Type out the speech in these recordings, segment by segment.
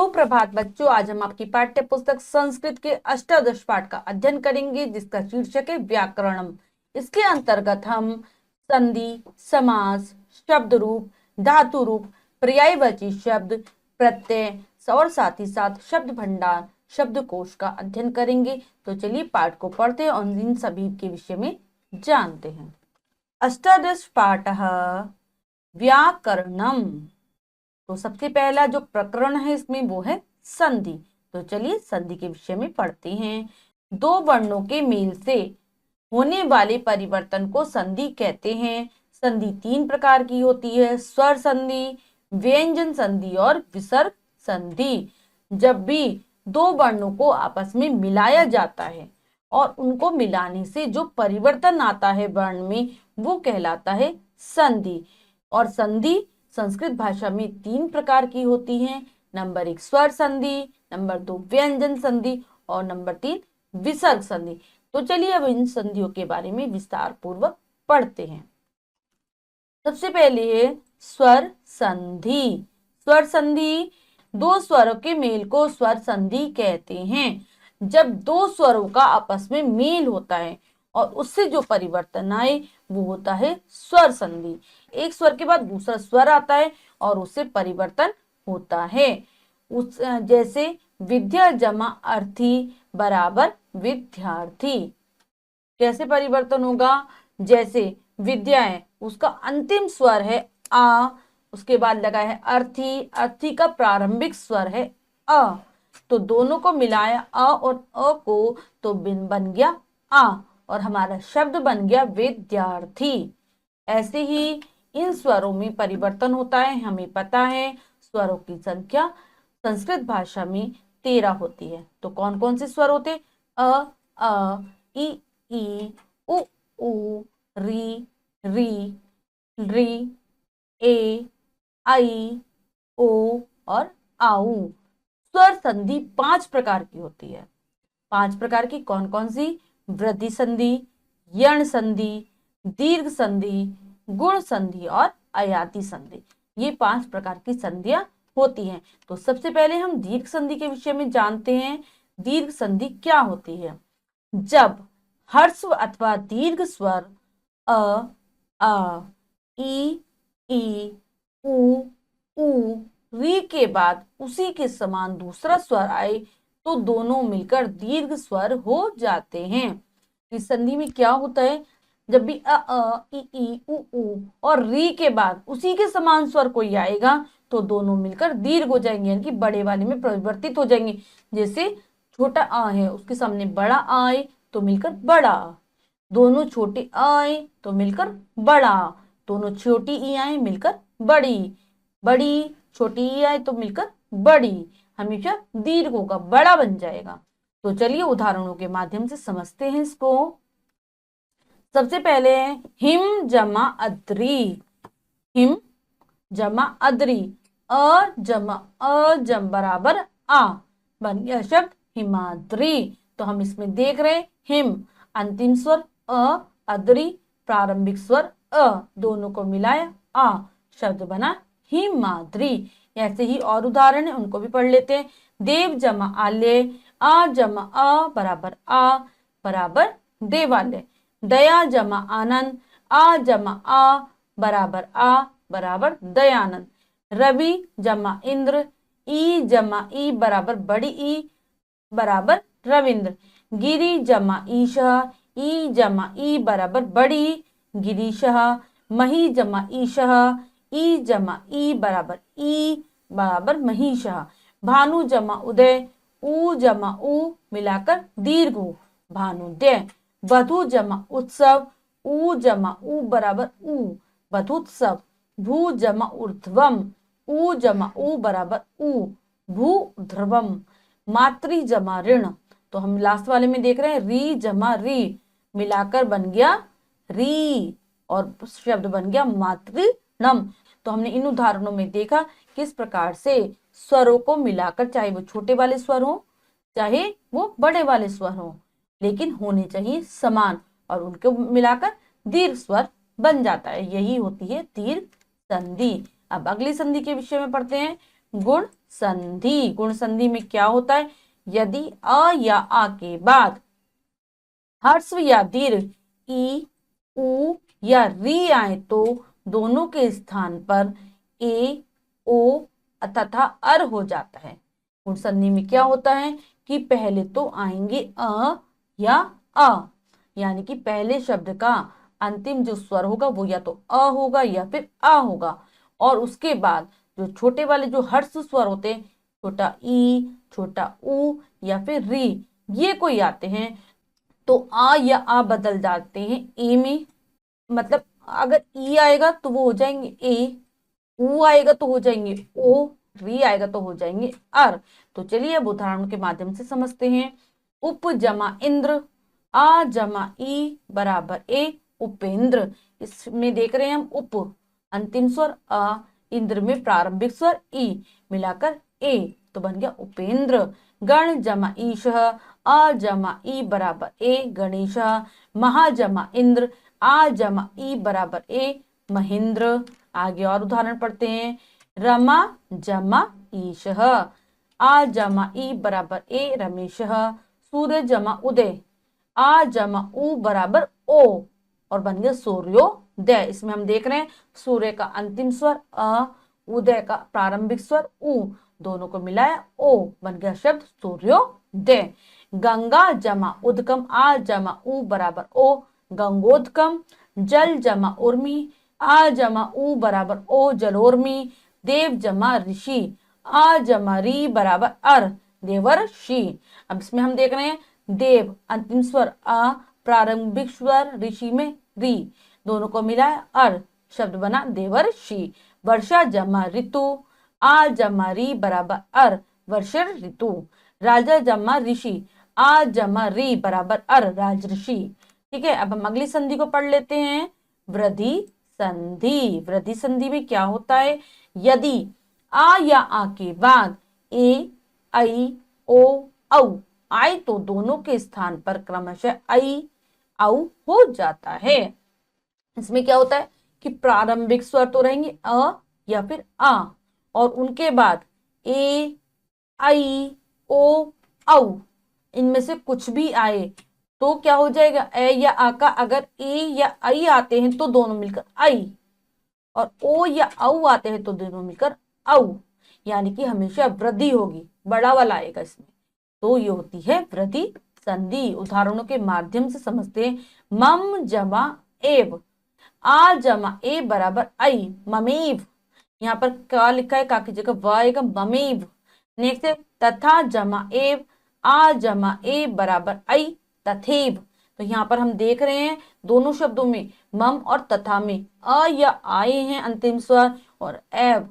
सुप्रभात बच्चों, आज हम आपकी पाठ्य पुस्तक संस्कृत के अष्टादश पाठ का अध्ययन करेंगे, जिसका शीर्षक है व्याकरणम। इसके अंतर्गत हम संधि, समास, शब्द रूप, धातु रूप, पर्यायवाची शब्द, प्रत्यय और साथ ही साथ शब्द भंडार, शब्दकोश का अध्ययन करेंगे। तो चलिए पाठ को पढ़ते हैं और इन सभी के विषय में जानते हैं। अष्टादश पाठः व्याकरणम। तो सबसे पहला जो प्रकरण है इसमें वो है संधि। तो चलिए संधि के विषय में पढ़ते हैं। दो वर्णों के मेल से होने वाले परिवर्तन को संधि कहते हैं। संधि तीन प्रकार की होती है: स्वर संधि, व्यंजन संधि और विसर्ग संधि। जब भी दो वर्णों को आपस में मिलाया जाता है और उनको मिलाने से जो परिवर्तन आता है वर्ण में, वो कहलाता है संधि। और संधि संस्कृत भाषा में तीन प्रकार की होती हैं। नंबर 1 स्वर संधि, नंबर 2 व्यंजन संधि और नंबर 3 विसर्ग संधि। तो चलिए अब इन संधियों के बारे में विस्तार पूर्वक पढ़ते हैं। सबसे पहले है स्वर संधि। स्वर संधि दो स्वरों के मेल को स्वर संधि कहते हैं। जब दो स्वरों का आपस में मेल होता है और उससे जो परिवर्तन आए वो होता है स्वर संधि। एक स्वर के बाद दूसरा स्वर आता है और उससे परिवर्तन होता है। उस जैसे विद्या जमा अर्थी बराबर विद्यार्थी। कैसे परिवर्तन होगा? जैसे विद्या है, उसका अंतिम स्वर है आ, उसके बाद लगा है अर्थी, अर्थी का प्रारंभिक स्वर है अ। तो दोनों को मिलाया अ और अ को, तो बन गया आ और हमारा शब्द बन गया विद्यार्थी। ऐसे ही इन स्वरों में परिवर्तन होता है। हमें पता है स्वरों की संख्या संस्कृत भाषा में 13 होती है। तो कौन कौन से स्वर होते? अ, ई, उ, री, री, ए, आई, ओ और आऊ। स्वर संधि 5 प्रकार की होती है। 5 प्रकार की कौन कौन सी? वृद्धि संधि, यण संधि, दीर्घ संधि, गुण संधि और अयाति संधि। ये 5 प्रकार की संधियां होती हैं। तो सबसे पहले हम दीर्घ संधि के विषय में जानते हैं। दीर्घ संधि क्या होती है? जब ह्रस्व अथवा दीर्घ स्वर अ, ई, उ, री के बाद उसी के समान दूसरा स्वर आए तो दोनों मिलकर दीर्घ स्वर हो जाते हैं। इस संधि में क्या होता है? जब भी ई, उ और री के बाद उसी के समान स्वर कोई आएगा तो दोनों मिलकर दीर्घ हो जाएंगे, यानी कि बड़े वाले में परिवर्तित हो जाएंगे। जैसे छोटा आ है, उसके सामने बड़ा आए तो मिलकर बड़ा। दोनों छोटे आए तो मिलकर बड़ा। दोनों छोटी ई आए मिलकर बड़ी। बड़ी छोटी ई आए तो मिलकर बड़ी। हमेशा दीर्घ होगा, बड़ा बन जाएगा। तो चलिए उदाहरणों के माध्यम से समझते हैं इसको। सबसे पहले हिम जमा अद्री। हिम जमा अद्री, जम बराबर आ, बन गया शब्द हिमाद्री। तो हम इसमें देख रहे हैं हिम अंतिम स्वर अ, अद्री प्रारंभिक स्वर अ, दोनों को मिलाया आ, शब्द बना हिमाद्री। ऐसे ही और उदाहरण है, उनको भी पढ़ लेते हैं। देव जमा आल्य, आ जमा अ बराबर देवालय। दया जमा आनंद, आ जमा आ बराबर दयानंद। रवि जमा इंद्र, ई जमा ई बराबर बड़ी ई बराबर रविंद्र। गिरी जमा ईशा, ई जमा ई बराबर बड़ी गिरीशः। मही जमा ईशः, ई जमा ई बराबर महिषः। भानु जमा उदय, ऊ जमा ऊ मिलाकर दीर्घ भानुदय। वधु जमा उत्सव, ऊ जमा ऊ बराबर ऊ वधुत्सव। भू जमा ऊर्ध्वम, ऊ जमा ऊ बराबर ऊ भूध्रुवम। मातृ जमा ऋण, तो हम लास्ट वाले में देख रहे हैं री जमा री मिलाकर बन गया री और शब्द बन गया मातृणम। तो हमने इन उदाहरणों में देखा किस प्रकार से स्वरों को मिलाकर, चाहे वो छोटे वाले स्वर हो चाहे वो बड़े वाले स्वर हो, लेकिन होने चाहिए समान, और उनको मिलाकर दीर्घ स्वर बन जाता है। यही होती है दीर्घ संधि। अब अगली संधि के विषय में पढ़ते हैं, गुण संधि। गुण संधि में क्या होता है, यदि अ या आ के बाद ह्रस्व या दीर्घ ई, उ या री आए तो दोनों के स्थान पर ए, ओ तथा अर हो जाता है। गुण संधि में क्या होता है कि पहले तो आएंगे अ या आ, यानी कि पहले शब्द का अंतिम जो स्वर होगा वो या तो अ होगा या फिर आ होगा, और उसके बाद जो छोटे वाले जो हर्ष स्वर होते हैं, छोटा ई, छोटा उ या फिर री, ये कोई आते हैं तो आ या आ बदल जाते हैं ए में। मतलब अगर ई आएगा तो वो हो जाएंगे ए, उ आएगा तो हो जाएंगे ओ, री आएगा तो हो जाएंगे अर। तो चलिए अब उदाहरण के माध्यम से समझते हैं। उप जमा इंद्र, आ जमा ई बराबर ए, उपेंद्र। इसमें देख रहे हैं हम उप अंतिम स्वर अ, इंद्र में प्रारंभिक स्वर ई, मिलाकर ए, तो बन गया उपेंद्र। गण जमा ईश, आ जमा ई बराबर ए, गणेश। महा जमा इंद्र, आ जमा ई बराबर ए, महेंद्र। आगे और उदाहरण पढ़ते हैं। रमा जमा ईश, आ जमा ई बराबर ए, रमेश। सूर्य जमा उदय, आ जमा उ बराबर ओ, और बन गया सूर्योदय। इसमें हम देख रहे हैं सूर्य का अंतिम स्वर अ, उदय का प्रारंभिक स्वर उ, दोनों को मिलाया ओ, बन गया शब्द सूर्योदय। गंगा जमा उदकम, आ जमा उ बराबर ओ, गंगोदकम। जल जमा उर्मी, आ जमा उ बराबर ओ, जलोर्मी। देव जमा ऋषि, आ जमा री बराबर अर, देवर्षि। अब इसमें हम देख रहे हैं देव अंतिम स्वर आ, प्रारंभिक स्वर ऋषि में री, दोनों को मिलाया अर, शब्द बना देवर्षि। वर्षा जमा ऋतु, आ जमा री बराबर अर, वर्षर ऋतु। राजा जमा ऋषि, आ जमा री बराबर अर, राजऋषि। ठीक है, अब हम अगली संधि को पढ़ लेते हैं। वृद्धि संधि। वृद्धि संधि में क्या होता है, यदि आ या आ के बाद ए, ऐ, ओ, औ आए तो दोनों के स्थान पर क्रमशः ऐ, औ हो जाता है। इसमें क्या होता है कि प्रारंभिक स्वर तो रहेंगे अ या फिर आ, और उनके बाद ए, ऐ, ओ, औ, इनमें से कुछ भी आए तो क्या हो जाएगा, ए या आ का अगर ए या ऐ आते हैं तो दोनों मिलकर ऐ, और ओ या औ आते हैं तो दोनों मिलकर औ, यानी कि हमेशा वृद्धि होगी, बड़ा वाला आएगा इसमें, तो ये होती है वृद्धि संधि। उदाहरणों के माध्यम से समझते हैं। मम जमा एव, आ जमा ए बराबर ऐ, ममेव। यहाँ पर क्या लिखा है, का की जगह व आएगा, ममेव। नेक्स्ट है तथा जमा एव, आ जमा ए बराबर ऐ, तथेव। तो यहाँ पर हम देख रहे हैं दोनों शब्दों में मम और तथा में अ या आए हैं अंतिम स्वर, और एव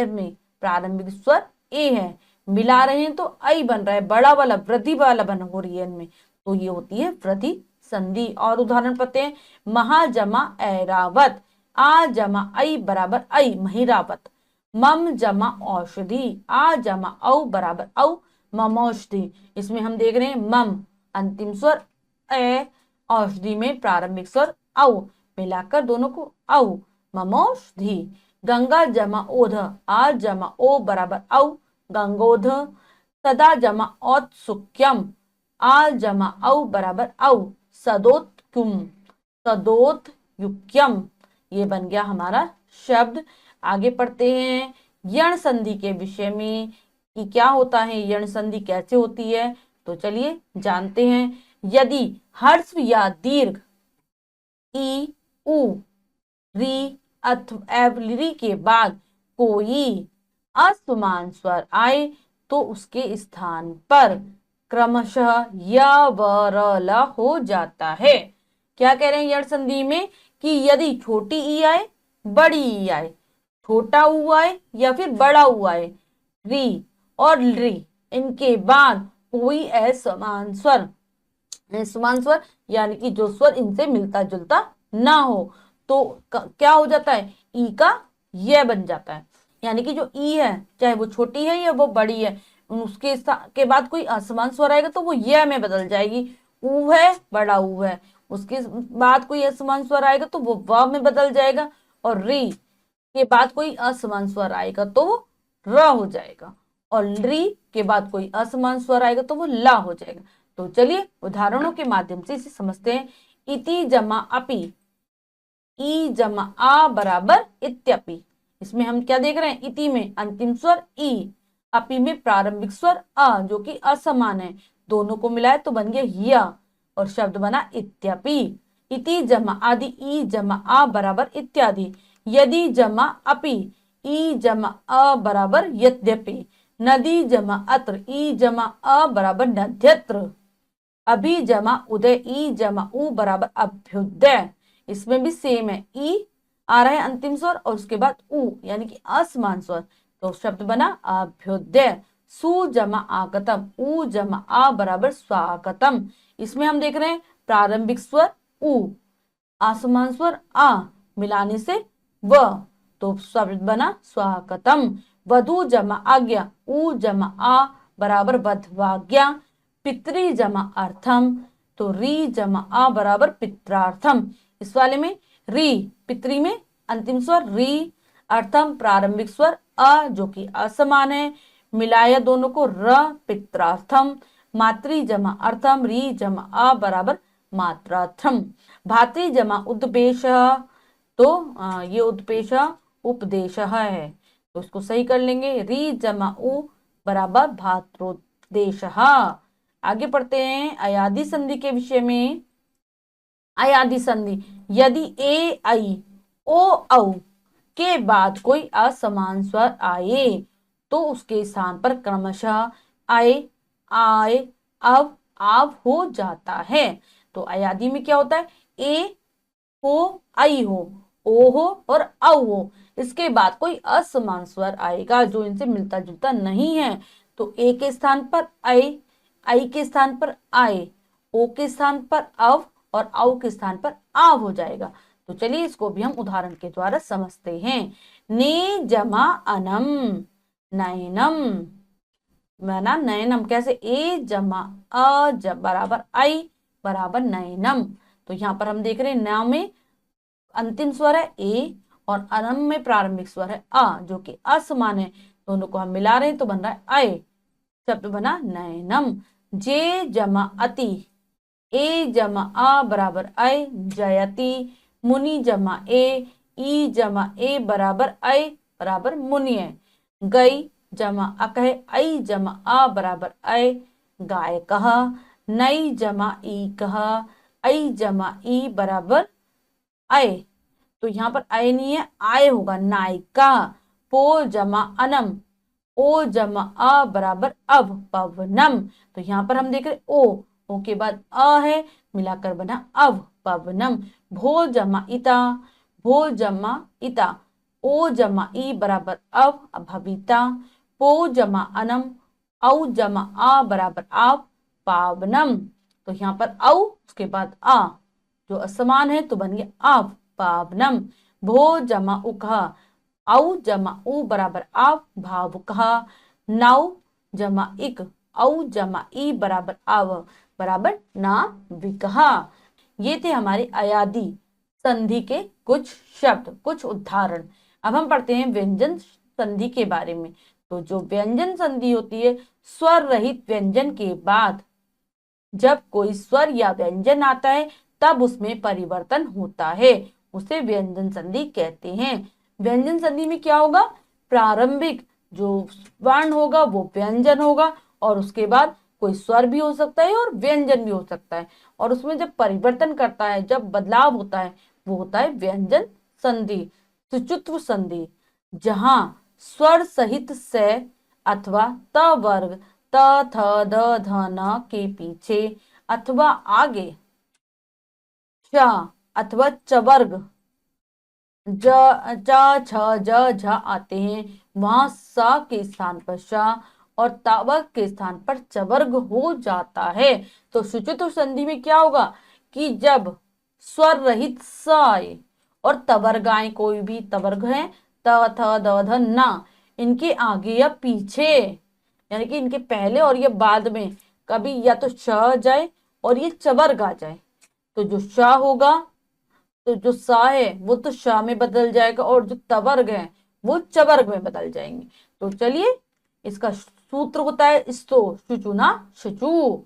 में प्रारंभिक स्वर ए है, मिला रहे हैं तो ऐ बन रहा है, बड़ा वाला वृद्धि वाला बन हो रही है इनमें, तो ये होती है वृद्धि संधि। और उदाहरण पढ़ते हैं। महा जमा ऐरावत, आ जमा ऐ बराबर ऐ, महिरावत। मम जमा औषधि, आ जमा औ बराबर औ, ममौषधि। इसमें हम देख रहे हैं मम अंतिम स्वर ए, औषधि में प्रारंभिक स्वर औ, मिलाकर दोनों को औ, ममौषधि। गंगा जमा ओध, आ जमा ओ बराबर औ, गंगोध। सदा जमा औत्सुक्यम, आ जमा औ बराबर औ, सदोत्कुम, सदोतयुक्यम। ये बन गया हमारा शब्द। आगे पढ़ते हैं यण संधि के विषय में कि क्या होता है, यण संधि कैसे होती है, तो चलिए जानते हैं। यदि ह्रस्व या दीर्घ ई, उ, री अथवा री के बाद कोई असमान स्वर आए तो उसके स्थान पर क्रमशः य, व, र, ल हो जाता है। क्या कह रहे हैं यण संधि में कि यदि छोटी ई आए, बड़ी ई आए, छोटा ऊ आए या फिर बड़ा ऊ आए, री और री, इनके बाद कोई असमान स्वर, समान स्वर यानी कि जो स्वर इनसे मिलता जुलता ना हो, तो क्या हो जाता है, ई का य बन जाता है। यानी कि जो ई है चाहे वो छोटी है या वो बड़ी है, उसके के बाद कोई असमान स्वर आएगा तो वो य में बदल जाएगी। ऊ है, बड़ा ऊ है, उसके बाद कोई असमान स्वर आएगा तो वो व में बदल जाएगा, और री के बाद कोई असमान स्वर आएगा तो वो र हो जाएगा। और री के बाद कोई असमान स्वर आएगा तो वो ला हो जाएगा। तो चलिए उदाहरणों के माध्यम से इसे समझते हैं। इति जमा अपि, ई जमा आ बराबर इत्यपि। इसमें हम क्या देख रहे हैं, इति में अंतिम स्वर ई, अपि में प्रारंभिक स्वर अ जो कि असमान है, दोनों को मिलाए तो बन गया या, और शब्द बना इत्यपि। इति जमा आदि, ई जमा आ बराबर इत्यादि। यदि जमा अपि, ई जमा अ बराबर यद्यपि। नदी जमा अत्र, ई जमा अ बराबर नद्यत्र। अभी जमा उदय, ई जमा उ बराबर अभ्युदय। इसमें भी सेम है, ई आ रहा है अंतिम स्वर और उसके बाद उ यानी कि असमान स्वर, तो शब्द बना अभ्युदय। सु जमा आगतम, उ जमा आ बराबर स्वागतम। इसमें हम देख रहे हैं प्रारंभिक स्वर उ, आसमान स्वर आ मिलाने से व, तो शब्द बना स्वागतम। वधु जमा आज्ञा, उ जमा आ बराबर वधवाज्ञा। पितरी जमा अर्थम, तो री जमा आ बराबर पित्रार्थम। इस वाले में री पितरी में अंतिम स्वर री, अर्थम प्रारंभिक स्वर अ जो कि असमान है, मिलाया दोनों को र पित्रार्थम। मातृ जमा अर्थम, री जमा आ बराबर मात्रार्थम। भातृ जमा उद्देश, तो ये उद्देश उपदेश है, तो इसको सही कर लेंगे। री जमा उ बराबर भात्रोपदेश। आगे पढ़ते हैं अयादि संधि के विषय में। अयादि संधि, यदि ए आई ओ औ के बाद कोई असमान स्वर आए तो उसके स्थान पर क्रमशः आए, आए, अब, आव हो जाता है। तो अयादि में क्या होता है, ए हो, आई हो, ओ हो और औ हो, इसके बाद कोई असमान स्वर आएगा जो इनसे मिलता जुलता नहीं है, तो ए के स्थान पर आई के स्थान पर आए, ओ के स्थान पर अव और औ के स्थान पर आव हो जाएगा। तो चलिए इसको भी हम उदाहरण के द्वारा समझते हैं। ने जमा अनम, नयनम, ना नयनम कैसे, ए जमा अ बराबर आई बराबर नयनम। तो यहाँ पर हम देख रहे हैं न में अंतिम स्वर है ए और अनम में प्रारंभिक स्वर है अ जो कि असमान है, दोनों को हम मिला रहे हैं तो बन रहा है आए, शब्द बना नयनम। जे जमा अति, ए जमा आ बराबर अय जयति। मुनि जमा ए, ई जमा ए बराबर अय बराबर मुनिय। गई जमा अकह, आई जमा आ बराबर अय गायकः। नई जमा ई कह, आई जमा ई बराबर अय, तो यहाँ पर अय नहीं है आय होगा, नायिका। पो जमा अनम, ओ जमा अ बराबर अब पवनम। तो यहाँ पर हम देख रहे ओ के बाद अ है, मिलाकर बना अब पवनम। भो जमा इता, भो जमा इता, ओ जमा ई बराबर अब भविता। पो जमा अनम, औ जमा आ बराबर आप पावनम। तो यहाँ पर औ उसके बाद आ जो असमान है तो बन गया आप पावनम। भो जमा उकहा, औ जमा उ बराबर आव भावुकः। नौ जमा इक, औ जमा ई बराबर आव बराबर नाविकः। ये थे हमारे अयादि संधि के कुछ शब्द, कुछ उदाहरण। अब हम पढ़ते हैं व्यंजन संधि के बारे में। तो जो व्यंजन संधि होती है, स्वर रहित व्यंजन के बाद जब कोई स्वर या व्यंजन आता है तब उसमें परिवर्तन होता है, उसे व्यंजन संधि कहते हैं। व्यंजन संधि में क्या होगा, प्रारंभिक जो वर्ण होगा वो व्यंजन होगा और उसके बाद कोई स्वर भी हो सकता है और व्यंजन भी हो सकता है, और उसमें जब परिवर्तन करता है, जब बदलाव होता है, वो होता है व्यंजन संधि। सुचुत्व संधि, जहां स्वर सहित से अथवा त वर्ग त थ द ध न के पीछे अथवा आगे च अथवा चवर्ग ज च छ ज झ आते हैं, वहां स के स्थान पर श और तावर्ग के स्थान पर चवर्ग हो जाता है। तो सुचुत्व संधि में क्या होगा कि जब स्वर रहित स आए और तवर्ग आए, कोई भी तवर्ग है त थ द ध न, इनके आगे या पीछे यानी कि इनके पहले और ये बाद में कभी या तो श जाए और ये चवर्ग आ जाए, तो जो श होगा तो जो सा है वो तो शा में बदल जाएगा और जो तवर्ग है वो चवर्ग में बदल जाएंगे। तो चलिए इसका सूत्र होता है स्तो, शुचुना शुचु,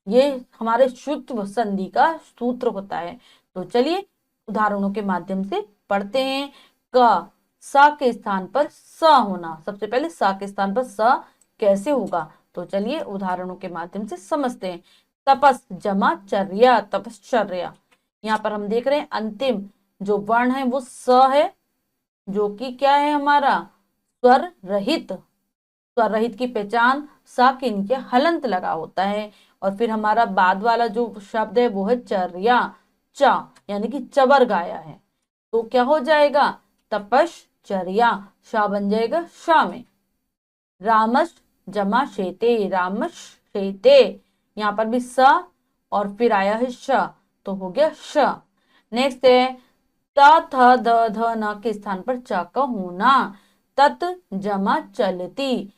ये हमारे शुत्व संधि का सूत्र होता है। तो चलिए उदाहरणों के माध्यम से पढ़ते हैं। क सा के स्थान पर स होना, सबसे पहले सा के स्थान पर स कैसे होगा, तो चलिए उदाहरणों के माध्यम से समझते हैं। तपस जमा चर्या, तपश्चर्या। यहाँ पर हम देख रहे हैं अंतिम जो वर्ण है वो स है, जो कि क्या है हमारा स्वर रहित। स्वर रहित की पहचान सा के नीचे हलंत लगा होता है। और फिर हमारा बाद वाला जो शब्द है वो है चर्या, चा यानी कि चबर गाया है, तो क्या हो जाएगा तपश्चर्या, शा बन जाएगा शा में। रामस जमा शेते, रामस शेते, यहाँ पर भी स और फिर आया है श, तो हो गया श। नेक्स्ट है त थ द ध न के स्थान पर च का होना, तत जमा चलती,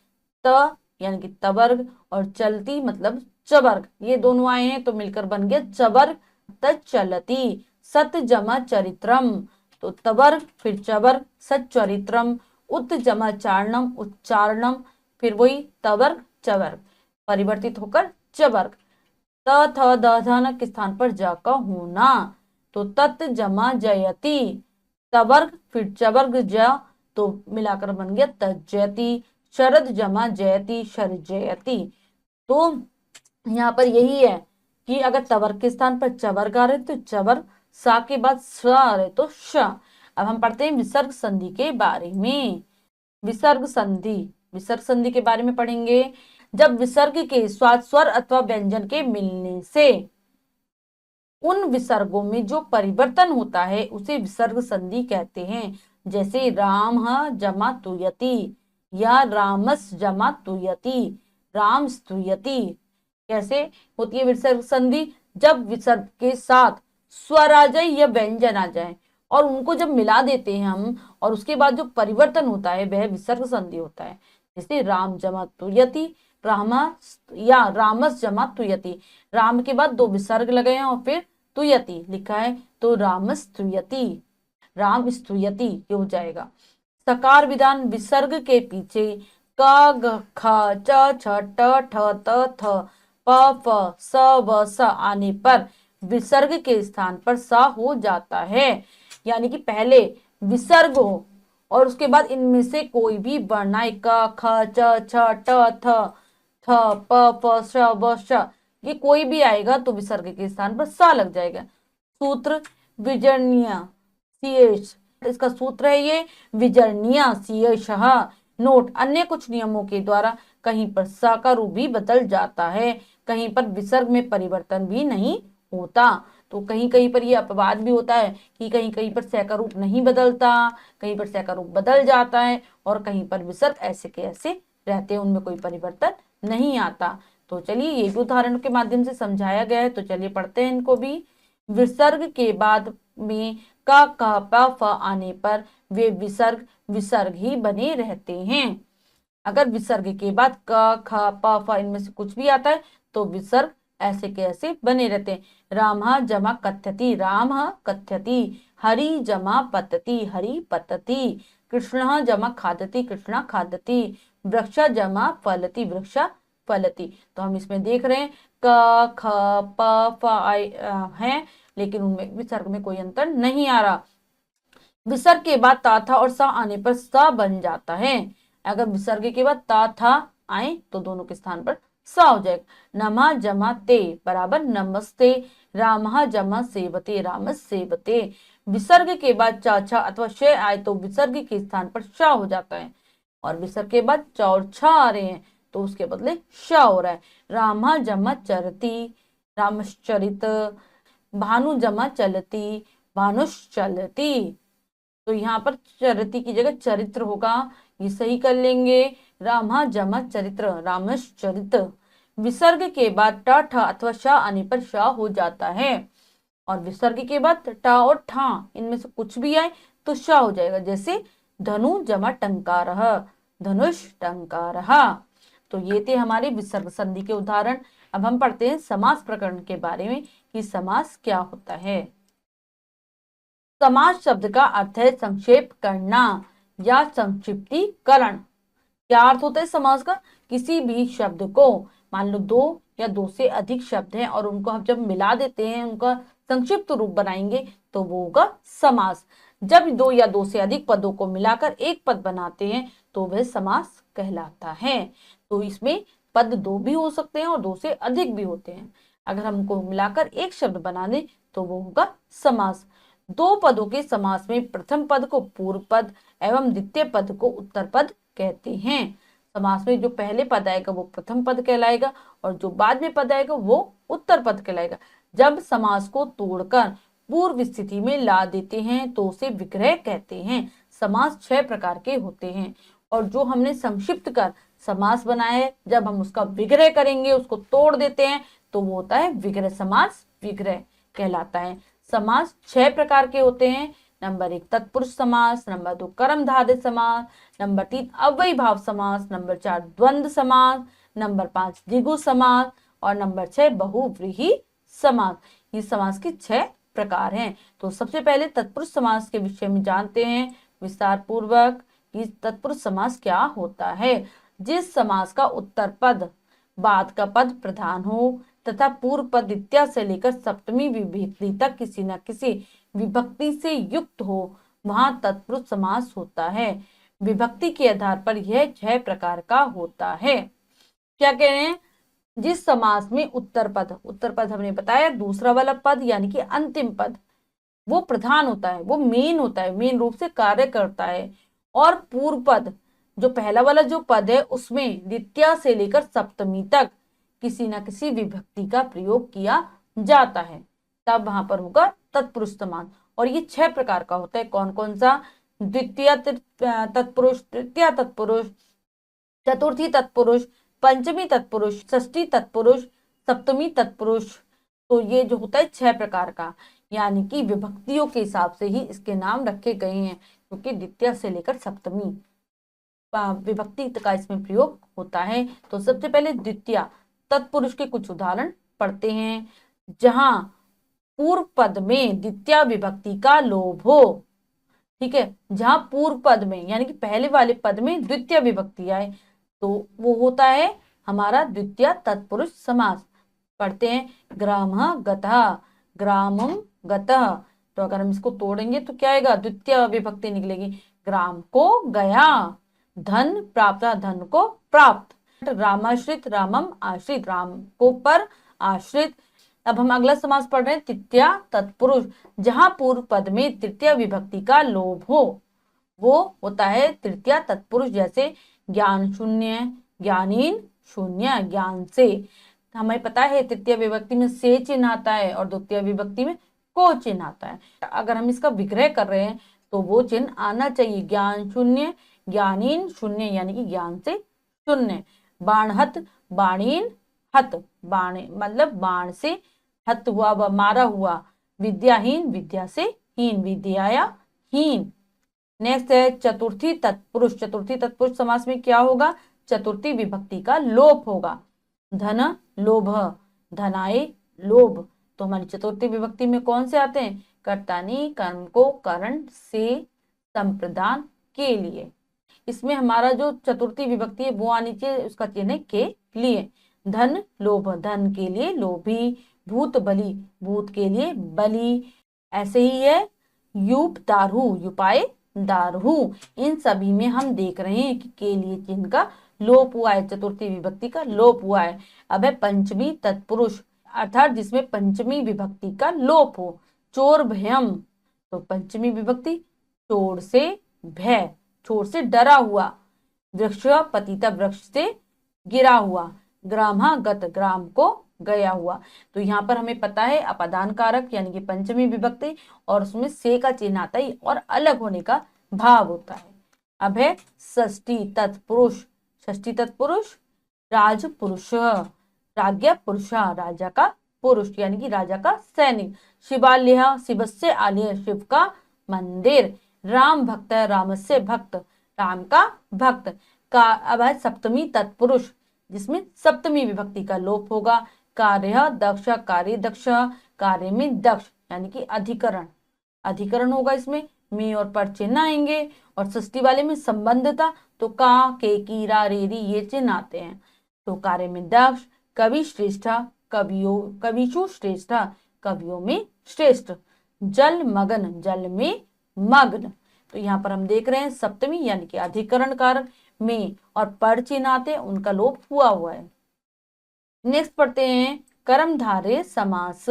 त यानी कि तवर्ग और चलती मतलब चवर्ग, ये दोनों आए हैं तो मिलकर बन गया चवर्ग, तचलती। सत जमा चरित्रम, तो तवर्ग फिर चवर्ग, सच्चरित्रम। उत जमा चारणम, उच्चारणम, फिर वही तवर्ग चवर्ग परिवर्तित होकर चवर्ग। त थ द ध न के स्थान पर ज का होना, तो तत् जमा जयति, तवर्ग फिर चवर्ग ज, तो मिलाकर बन गया तज्जयति। शरद जमा जयति, शरजयति। तो यहाँ पर यही है कि अगर तवर्ग के स्थान पर चवर्ग आ रहे तो चवर्ग, सा के बाद स आ रहे तो श। अब हम पढ़ते हैं विसर्ग संधि के बारे में। विसर्ग संधि, विसर्ग संधि के बारे में पढ़ेंगे। जब विसर्ग के स्वाद स्वर अथवा व्यंजन के मिलने से उन विसर्गों में जो परिवर्तन होता है उसे विसर्ग संधि कहते हैं। जैसे राम जमा तुयति या रामस जमा तुयति, राम स्तुयति। कैसे होती है विसर्ग संधि, जब विसर्ग के साथ स्वर आ जाए या व्यंजन आ जाए और उनको जब मिला देते हैं हम और उसके बाद जो परिवर्तन होता है वह विसर्ग संधि होता है। जैसे राम जमा तुयति, रामा या रामस जमा तुयति, राम के बाद दो विसर्ग लगे हैं और फिर तुयति लिखा है तो रामस तुयति, राम स्तुयति ये हो जाएगा। सकार विधान, विसर्ग के पीछे क ग ख च छ ट ठ त थ प फ स व स आने पर विसर्ग के स्थान पर सा हो जाता है। यानी कि पहले विसर्ग हो और उसके बाद इनमें से कोई भी वर्ण आए, क ख च छ ट थ थ प फ श व श, ये कोई भी आएगा तो विसर्ग के स्थान पर सा लग जाएगा। सूत्र विजरणीय शेष, इसका सूत्र है ये विजरणीय शेष। नोट, अन्य कुछ नियमों के द्वारा कहीं पर सा का रूप भी बदल जाता है, कहीं पर विसर्ग में परिवर्तन भी नहीं होता। तो कहीं कहीं पर ये अपवाद भी होता है कि कहीं कहीं पर स का रूप नहीं बदलता, कहीं पर स का रूप बदल जाता है और कहीं पर विसर्ग ऐसे के ऐसे रहते हैं, उनमें कोई परिवर्तन नहीं आता। तो चलिए ये भी उदाहरण के माध्यम से समझाया गया है, तो चलिए पढ़ते हैं इनको भी। विसर्ग के बाद में का प फ आने पर वे विसर्ग विसर्ग ही बने रहते हैं। अगर विसर्ग के बाद क ख प फ इनमें से कुछ भी आता है तो विसर्ग ऐसे के ऐसे बने रहते हैं। राम जमा कथ्यति, राम कथ्यति। हरि जमा पतति, हरि पतति। कृष्ण जमा खादति, कृष्णा खादति। वृक्ष जमा फलति, वृक्ष फलति। तो हम इसमें देख रहे हैं क ख प फ है, लेकिन उनमें विसर्ग में कोई अंतर नहीं आ रहा। विसर्ग के बाद ता था और सा आने पर सा बन जाता है। अगर विसर्ग के बाद ता था आए तो दोनों के स्थान पर सा हो जाएगा। नमा जमा ते बराबर नमस्ते, राम जमा सेवते, राम सेवते। विसर्ग के बाद चा छा अथवा श आए तो विसर्ग के स्थान पर शा हो जाता है, और विसर्ग के बाद च और छ आ रहे हैं तो उसके बदले श हो रहा है। रामा जमा चरती, रामश्चरित। भानु जमा चलती, भानुश्चलती। तो यहाँ पर चरती की जगह चरित्र होगा, ये सही कर लेंगे। रामा जमा चरित्र, रामश्चरित। विसर्ग के बाद ट ठ अथवा श आने पर श हो जाता है, और विसर्ग के बाद ट और ठा इनमें से कुछ भी आए तो श हो जाएगा। जैसे धनु जमा टंकार, धनुष टंकार। तो ये थे हमारे विसर्ग संधि के उदाहरण। अब हम पढ़ते हैं समास प्रकरण के बारे में कि समास क्या होता है। समास शब्द का अर्थ है संक्षेप करना या संक्षिप्तीकरण। क्या अर्थ होता है समास का किसी भी शब्द को, मान लो दो या दो से अधिक शब्द हैं और उनको हम जब मिला देते हैं, उनका संक्षिप्त रूप बनाएंगे तो वो होगा समास। जब दो या दो से अधिक पदों को मिलाकर एक पद बनाते हैं तो वह समास कहलाता है। तो इसमें पद दो भी हो सकते हैं और दो से अधिक भी होते हैं। अगर हमको मिलाकर एक शब्द बना दें तो वो होगा समास। दो पदों के समास में प्रथम पद को पूर्व पद एवं द्वितीय पद को उत्तर पद कहते हैं। समास में जो पहले पद आएगा वो प्रथम पद कहलाएगा और जो बाद में पद आएगा वो उत्तर पद कहलाएगा। जब समास को तोड़कर पूर्व स्थिति में ला देते हैं तो उसे विग्रह कहते हैं। समास 6 प्रकार के होते हैं और जो हमने संक्षिप्त कर समास बनाया है, जब हम उसका विग्रह करेंगे, उसको तोड़ देते हैं तो वो होता है विग्रह समास, विग्रह कहलाता है। समास 6 प्रकार के होते हैं। नंबर 1 तत्पुरुष समास, नंबर 2 कर्मधारय समास, नंबर 3 अव्ययीभाव समास, नंबर 4 द्वंद्व समास, नंबर 5 द्विगु समास और नंबर 6 बहुव्रीहि समास। ये समास के 6 प्रकार हैं। तो सबसे पहले तत्पुरुष समास के विषय में जानते हैं विस्तार पूर्वक कि तत्पुरुष समास क्या होता है। जिस समास का उत्तर पद बाद का पद प्रधान हो तथा पूर्व पद द्वितीय से लेकर सप्तमी विभक्ति तक किसी न किसी विभक्ति से युक्त हो, वहां तत्पुरुष समास होता है। विभक्ति के आधार पर यह 6 प्रकार का होता है। क्या कह रहे हैं? जिस समास में उत्तर पद हमने बताया दूसरा वाला पद यानी कि अंतिम पद वो प्रधान होता है, वो मेन होता है, मेन रूप से कार्य करता है। और पूर्व पद जो पहला वाला जो पद है उसमें द्वितीय से लेकर सप्तमी तक किसी न किसी विभक्ति का प्रयोग किया जाता है, तब वहां पर होगा तत्पुरुष समास। और ये 6 प्रकार का होता है। कौन कौन सा? द्वितीय तत्पुरुष, तृतीय तत्पुरुष, चतुर्थी तत्पुरुष, पंचमी तत्पुरुष, षष्ठी तत्पुरुष, सप्तमी तत्पुरुष। तो ये जो होता है 6 प्रकार का, यानी कि विभक्तियों के हिसाब से ही इसके नाम रखे गए हैं, क्योंकि द्वितीय से लेकर सप्तमी विभक्ति का इसमें प्रयोग होता है। तो सबसे पहले द्वितीय तत्पुरुष के कुछ उदाहरण पढ़ते हैं। जहां पूर्व पद में द्वितीय विभक्ति का लोभ हो, ठीक है, जहां पूर्व पद में यानी कि पहले वाले पद में द्वितीय विभक्ति आए तो वो होता है हमारा द्वितीय तत्पुरुष समास। पढ़ते हैं ग्रामः गतः, ग्रामं गतः। तो अगर हम इसको तोड़ेंगे तो क्या आएगा? द्वितीय विभक्ति निकलेगी। ग्राम को गया, धन प्राप्त, धन को प्राप्त, रामाश्रित, रामम आश्रित, राम को पर आश्रित। अब हम अगला समास पढ़ रहे हैं तृतीय तत्पुरुष। जहां पूर्व पद में तृतीय विभक्ति का लोभ हो वो होता है तृतीय तत्पुरुष। जैसे ज्ञान शून्य, ज्ञानीन शून्य, ज्ञान से। हमें पता है तृतीय विभक्ति में से चिन्ह आता है और द्वितीय विभक्ति में को चिन्ह आता है। अगर हम इसका विग्रह कर रहे हैं तो वो चिन्ह आना चाहिए। ज्ञान शून्य, ज्ञानीन शून्य यानी कि ज्ञान से शून्य। बाणहत, बाणीन हत, बाण मतलब बाण से हत हुआ व मारा हुआ। विद्याहीन, विद्या से हीन, विद्याया हीन। नेक्स्ट है चतुर्थी तत्पुरुष। चतुर्थी तत्पुरुष समास में क्या होगा? चतुर्थी विभक्ति का लोप होगा। धन लोभ, धनाय लोभ। तो हमारी चतुर्थी विभक्ति में कौन से आते हैं? कर्तानी, कर्म को कारण से संप्रदान के लिए। इसमें हमारा जो चतुर्थी विभक्ति है वो आनी चाहिए, उसका चिन्ह है के लिए। धन लोभ, धन के लिए लोभी। भूत बलि, भूत के लिए बलि। ऐसे ही है यूप दारहु, युपाए दारहु। इन सभी में हम देख रहे हैं कि के लिए चिन्ह का लोप हुआ है, चतुर्थी विभक्ति का लोप हुआ है। अब है पंचमी तत्पुरुष, अर्थात जिसमें पंचमी विभक्ति का लोप हो। चोर भयम, तो पंचमी विभक्ति चोर से भय, चोर से डरा हुआ। वृक्ष पतिता, वृक्ष से गिरा हुआ। ग्रामः गत, ग्राम को गया हुआ। तो यहाँ पर हमें पता है अपादान कारक यानी कि पंचमी विभक्ति और उसमें से का चिन्ह आता है और अलग होने का भाव होता है। अब है षष्ठी तत्पुरुष। षष्ठी तत्पुरुष राजपुरुष, राज्ञ पुरुष, राजा का पुरुष यानी कि राजा का सैनिक। शिवालय, शिवस्य आलय, शिव का मंदिर। राम भक्त, रामस्य भक्त, राम का भक्त का। अब है सप्तमी तत्पुरुष जिसमें सप्तमी विभक्ति का लोप होगा। कार्य दक्ष, कार्य दक्ष, कार्य में दक्ष यानी कि अधिकरण, अधिकरण होगा। इसमें में और पर चिन्ह आएंगे। और षष्ठी वाले में संबंधता, तो तो का, के, की, रा, रे, री ये चिन्ह आते हैं। तो कार्य में दक्ष, कवि श्रेष्ठ, कविषु श्रेष्ठ, कवियों में श्रेष्ठ। जल मगन, जल में मग्न। तो यहाँ पर हम देख रहे हैं सप्तमी यानी कि अधिकरण कारक में और पर चिन्ह आते, उनका लोप हुआ है। नेक्स्ट पढ़ते हैं कर्मधारय समास।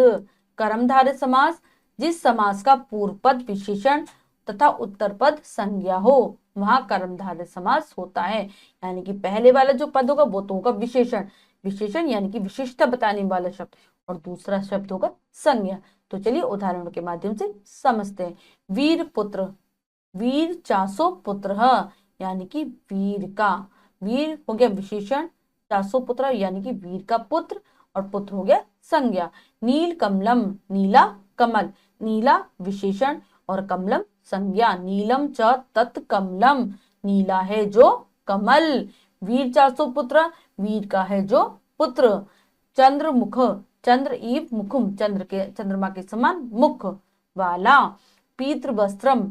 कर्मधारय समास जिस समास का पूर्व पद विशेषण तथा उत्तर पद संज्ञा हो वहां कर्मधारय समास होता है। यानी कि पहले वाला जो पद होगा वो तो होगा विशेषण, विशेषण यानी कि विशिष्टता बताने वाला शब्द, और दूसरा शब्द होगा संज्ञा। तो चलिए उदाहरणों के माध्यम से समझते हैं। वीर पुत्र, वीर चासो पुत्र, यानी कि वीर का, वीर हो गया विशेषण, चासो पुत्र यानी कि वीर का पुत्र, और पुत्र हो गया संज्ञा। नील कमलम, नीला कमल, नीला विशेषण और कमलम संज्ञा। नीलम च तत्कमलम, नीला है जो कमल। वीर चासो पुत्र, वीर का है जो पुत्र। चंद्रमुख, चंद्र इव मुखुम, चंद्रमा के समान मुख वाला। पीत्र वस्त्रम,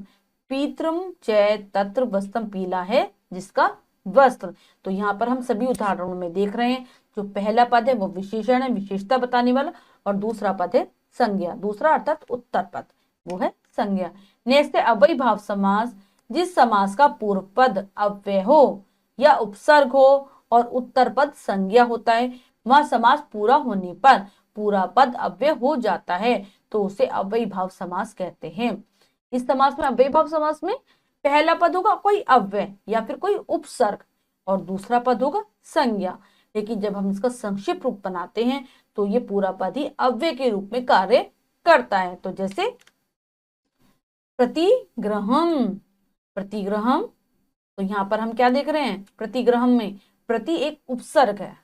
पीत्रम च तत्र वस्त्रम, पीला है जिसका वस्त्र। तो यहाँ पर हम सभी उदाहरणों में देख रहे हैं जो पहला पद है वो विशेषण है, विशेषता बताने वाला, और दूसरा पद है संज्ञा, दूसरा अर्थात उत्तर पद वो है संज्ञा। नेक्स्ट है अव्ययीभाव समास। जिस समास का पूर्व पद अव्यय हो या उपसर्ग हो और उत्तर पद संज्ञा होता है, वह समास पूरा होने पर पूरा पद अव्यय हो जाता है, तो उसे अव्ययीभाव समास कहते हैं। इस समास में, अव्ययीभाव समास में पहला पद होगा कोई अव्यय या फिर कोई उपसर्ग और दूसरा पद होगा संज्ञा। लेकिन जब हम इसका संक्षिप्त रूप बनाते हैं तो ये पूरा पद ही अव्यय के रूप में कार्य करता है। तो जैसे प्रतिग्रहम, प्रतिग्रहम, तो यहाँ पर हम क्या देख रहे हैं, प्रतिग्रहम में प्रति एक उपसर्ग है,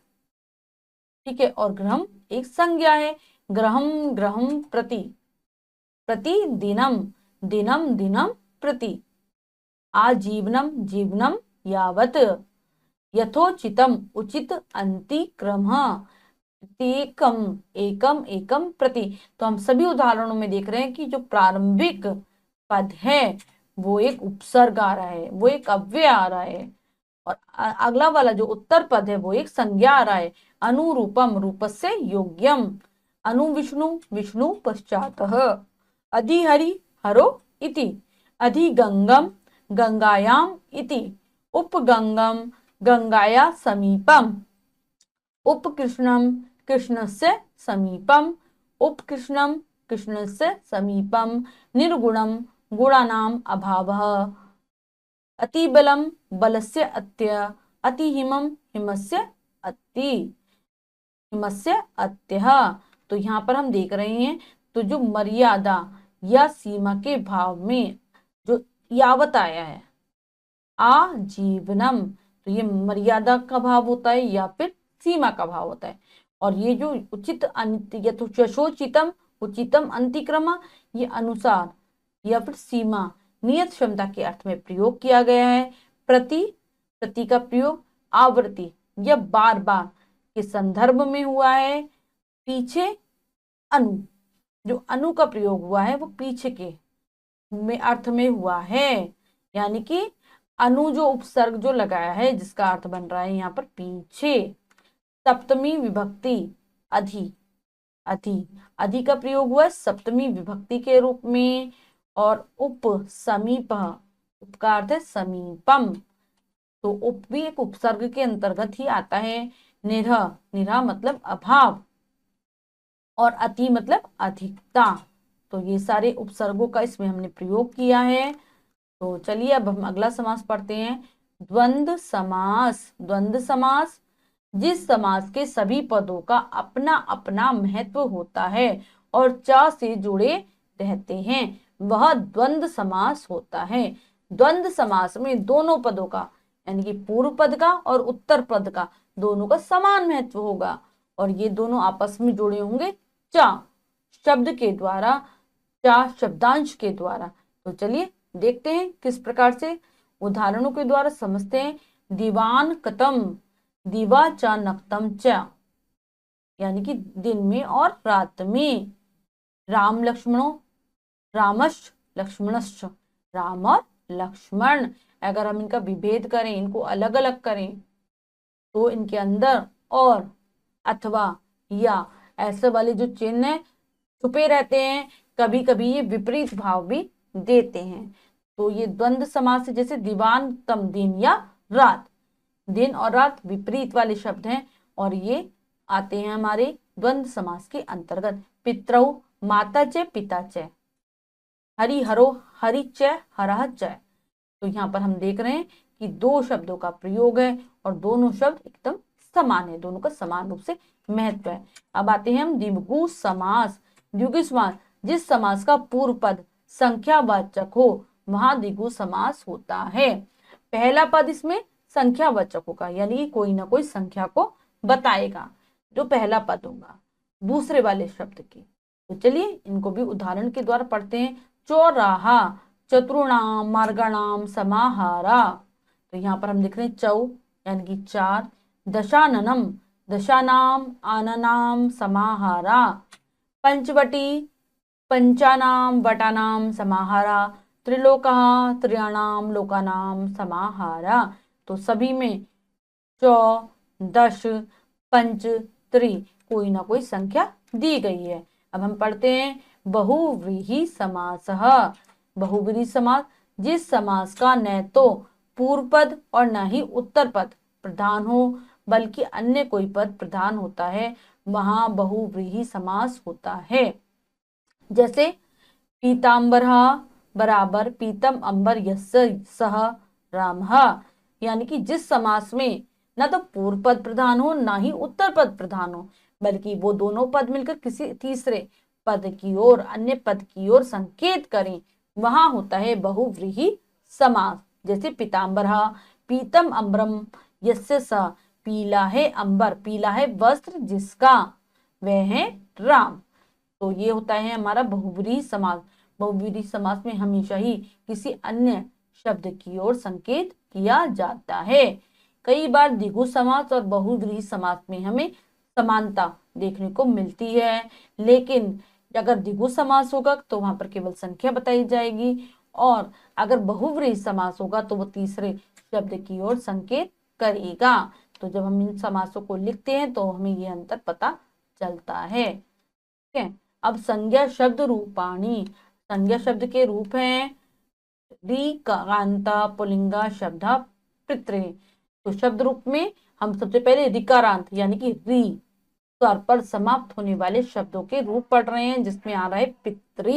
ठीक है, और ग्रहम एक संज्ञा है। ग्रहम ग्रहम प्रति, प्रतिदिनम, दिनम दिनम प्रति। आजीवनम जीवनम यावत। यथोचितम उचित अंतिक्रम, एकम एकम एकम प्रति। तो हम सभी उदाहरणों में देख रहे हैं कि जो प्रारंभिक पद है वो एक उपसर्ग आ रहा है, वो एक अव्यय आ रहा है, और अगला वाला जो उत्तर पद है वो एक संज्ञा आ रहा है। अनुरूपम रूपस्य योग्यम, अनु विष्णु विष्णु पश्चातः। अधिहरि हरो इति। अधिगंगम गंगायाम इति। उपगंगम गंगाया समीपम। उपकृष्णम कृष्णस्य समीपम। उपकृष्णम कृष्णस्य समीपम। निर्गुणम गुणानाम अभावः। अतिबलम बलस्य अत्य। अतिहिमम हिमस्य अति, हिमस्य अत्यः। तो यहाँ पर हम देख रहे हैं तो जो मर्यादा या सीमा के भाव में जो यावत आया है, आजीवनम, तो ये मर्यादा का भाव होता है या फिर सीमा का भाव होता है। और ये जो उचित यथोचितम, उचितम अंतिक्रम, ये अनुसार या फिर सीमा, नियत क्षमता के अर्थ में प्रयोग किया गया है। प्रति, प्रति का प्रयोग आवृत्ति या बार बार के संदर्भ में हुआ है। पीछे अनु, जो अनु का प्रयोग हुआ है वो पीछे के में अर्थ में हुआ है, यानी कि अनु जो उपसर्ग जो लगाया है जिसका अर्थ बन रहा है यहाँ पर पीछे। सप्तमी विभक्ति अधि, अधि, अधि का प्रयोग हुआ है सप्तमी विभक्ति के रूप में। और उप समीप, उप का अर्थ है समीपम, तो उप भी एक उपसर्ग के अंतर्गत ही आता है। निरह, निरह मतलब अभाव, और अति मतलब अधिकता। तो ये सारे उपसर्गों का इसमें हमने प्रयोग किया है। तो चलिए अब हम अगला समास पढ़ते हैं। द्वंद्व समास। द्वंद्व समास जिस समास के सभी पदों का अपना अपना महत्व होता है और च से जुड़े रहते हैं वह द्वंद्व समास होता है। द्वंद्व समास में दोनों पदों का यानी कि पूर्व पद का और उत्तर पद का दोनों का समान महत्व होगा, और ये दोनों आपस में जुड़े होंगे च शब्द के द्वारा, च शब्दांश के द्वारा। तो चलिए देखते हैं किस प्रकार से, उदाहरणों के द्वारा समझते हैं। दीवान कतम, दीवा च नक्तम च, यानी कि दिन में और रात में। राम लक्ष्मणों, रामश्च लक्ष्मणश्च, राम और लक्ष्मण। अगर हम इनका विभेद करें, इनको अलग अलग करें, तो इनके अंदर और, अथवा, या ऐसे वाले जो चिन्ह है छुपे रहते हैं। कभी कभी ये विपरीत भाव भी देते हैं। तो ये द्वंद्व समास है, जैसे दीवान तम दिन या रात। दिन और रात विपरीत वाले शब्द हैं और ये आते हैं हमारे द्वंद्व समास के अंतर्गत। पितरौ माता च पिता च, हरि हरो हरि च हरः च। तो यहाँ पर हम देख रहे हैं कि दो शब्दों का प्रयोग है और दोनों शब्द एकदम समान है, दोनों का समान रूप से महत्व है। अब आते हैं हम द्विगु समास। द्विगु समास, जिस समास का पूर्व पद संख्यावाचक हो वहां द्विगु समास होता है। पहला पद इसमें संख्यावाचक होगा, यानी कोई ना कोई संख्या को बताएगा, जो पहला पद होगा दूसरे वाले शब्द की। तो चलिए इनको भी उदाहरण के द्वारा पढ़ते हैं। चौराहा, चतुर्णाम मार्गाणाम समाहारा। तो यहाँ पर हम लिख रहे हैं चौ यानी कि चार, दशाननम दशानाम आननाम समाहारा, पंचवटी पंचानाम वटानाम समाहारा, त्रिलोकः त्रयाणाम लोकानाम समाहारा। तो सभी में चौ, दश, पंच, त्रि कोई ना कोई संख्या दी गई है। अब हम पढ़ते हैं बहुव्रीहि समासः। बहुव्रीहि समास, जिस समास का न तो पूर्व पद और न ही उत्तर पद प्रधान हो बल्कि अन्य कोई पद प्रधान होता है, वहां बहुव्रीहि समास होता है। जैसे पीतांबरः बराबर पीतम अंबर यस्य सह रामः। यानी कि जिस समास में ना तो पूर्व पद प्रधान हो ना ही उत्तर पद प्रधान हो, बल्कि वो दोनों पद मिलकर किसी तीसरे पद की ओर, अन्य पद की ओर संकेत करें, वहां होता है बहुव्रीहि समास। जैसे पीतांबरः पीतम अंबरम यस्य सह, पीला है अंबर, पीला है वस्त्र जिसका, वह है राम। तो ये होता है हमारा बहुव्रीहि समास। बहुव्रीहि समास में हमेशा ही किसी अन्य शब्द की ओर संकेत किया जाता है। कई बार द्विगु समास और बहुव्रीहि समास में हमें समानता देखने को मिलती है, लेकिन अगर द्विगु समास होगा तो वहां पर केवल संख्या बताई जाएगी, और अगर बहुव्रीहि समास होगा तो वो तीसरे शब्द की ओर संकेत करेगा। तो जब हम इन समासों को लिखते हैं तो हमें ये अंतर पता चलता है। ठीक है। अब संज्ञा शब्द रूपाणी। संज्ञा शब्द के रूप हैं ऋकारांता पुल्लिंगा शब्द पितृ। तो शब्द रूप में हम सबसे पहले ऋकारांत यानी कि री स्वर पर समाप्त होने वाले शब्दों के रूप पढ़ रहे हैं, जिसमें आ रहा है पितृ,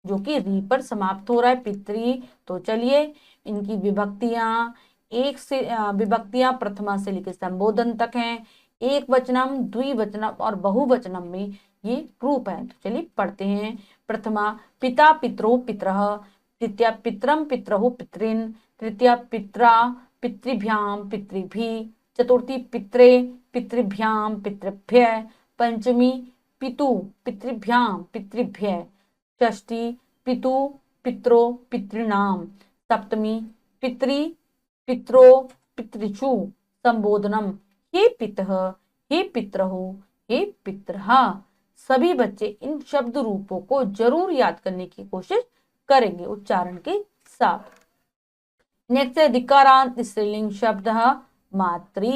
जो कि री पर समाप्त हो रहा है, पितृ। तो चलिए इनकी विभक्तियां, एक से विभक्तियां प्रथमा से लेकर संबोधन तक हैं। एक वचनम, द्विवचनम और बहुवचनम में ये रूप है। तो चलिए पढ़ते हैं। प्रथमा पिता पितरो पितरः, द्वितीया पितरम पितरहु पितृन्, तृतीया पितरा पितृभ्याम पितृभिः, चतुर्थी पितरे पितृभ्याम पितृभ्यः, पंचमी पितु पितृभ्याम पितृभ्यः, षष्ठी पितु पितरो पितॄणाम, सप्तमी पितृ पितरो पितृषु संबोधनम, हे पितः हे पितरहु हे पितरः। सभी बच्चे इन शब्द रूपों को जरूर याद करने की कोशिश करेंगे उच्चारण के साथ। नेक्स्ट है धिकारांत स्त्रीलिंग शब्द मातृ।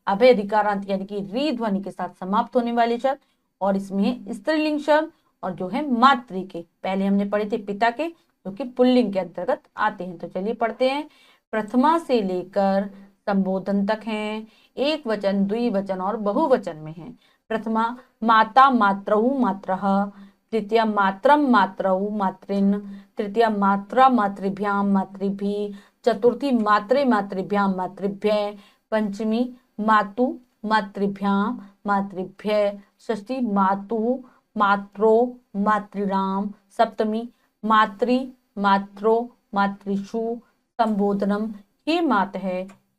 अब है धिकारांत यानी कि री ध्वनि के साथ समाप्त होने वाले शब्द, और इसमें स्त्रीलिंग शब्द और जो है मातृ के। पहले हमने पढ़े थे पिता के, जो कि पुल्लिंग के अंतर्गत आते हैं। तो चलिए पढ़ते हैं। प्रथमा से लेकर संबोधन तक हैं, एक वचन, द्विवचन और बहुवचन में हैं। प्रथमा माता मातरहु मातरः, द्वितीया मातरम मातरहु मातृन्, तृतीया मात्रा मातृभ्याम मातृभिः, चतुर्थी मात्रे मातृभ्याम मातृभ्यः, पंचमी मातु मातृभ्याम मातृभ्यः, षष्ठी मातु मात्रो मातृणाम, सप्तमी मातृ मात्रो मातृषु संबोधनम, हे मातः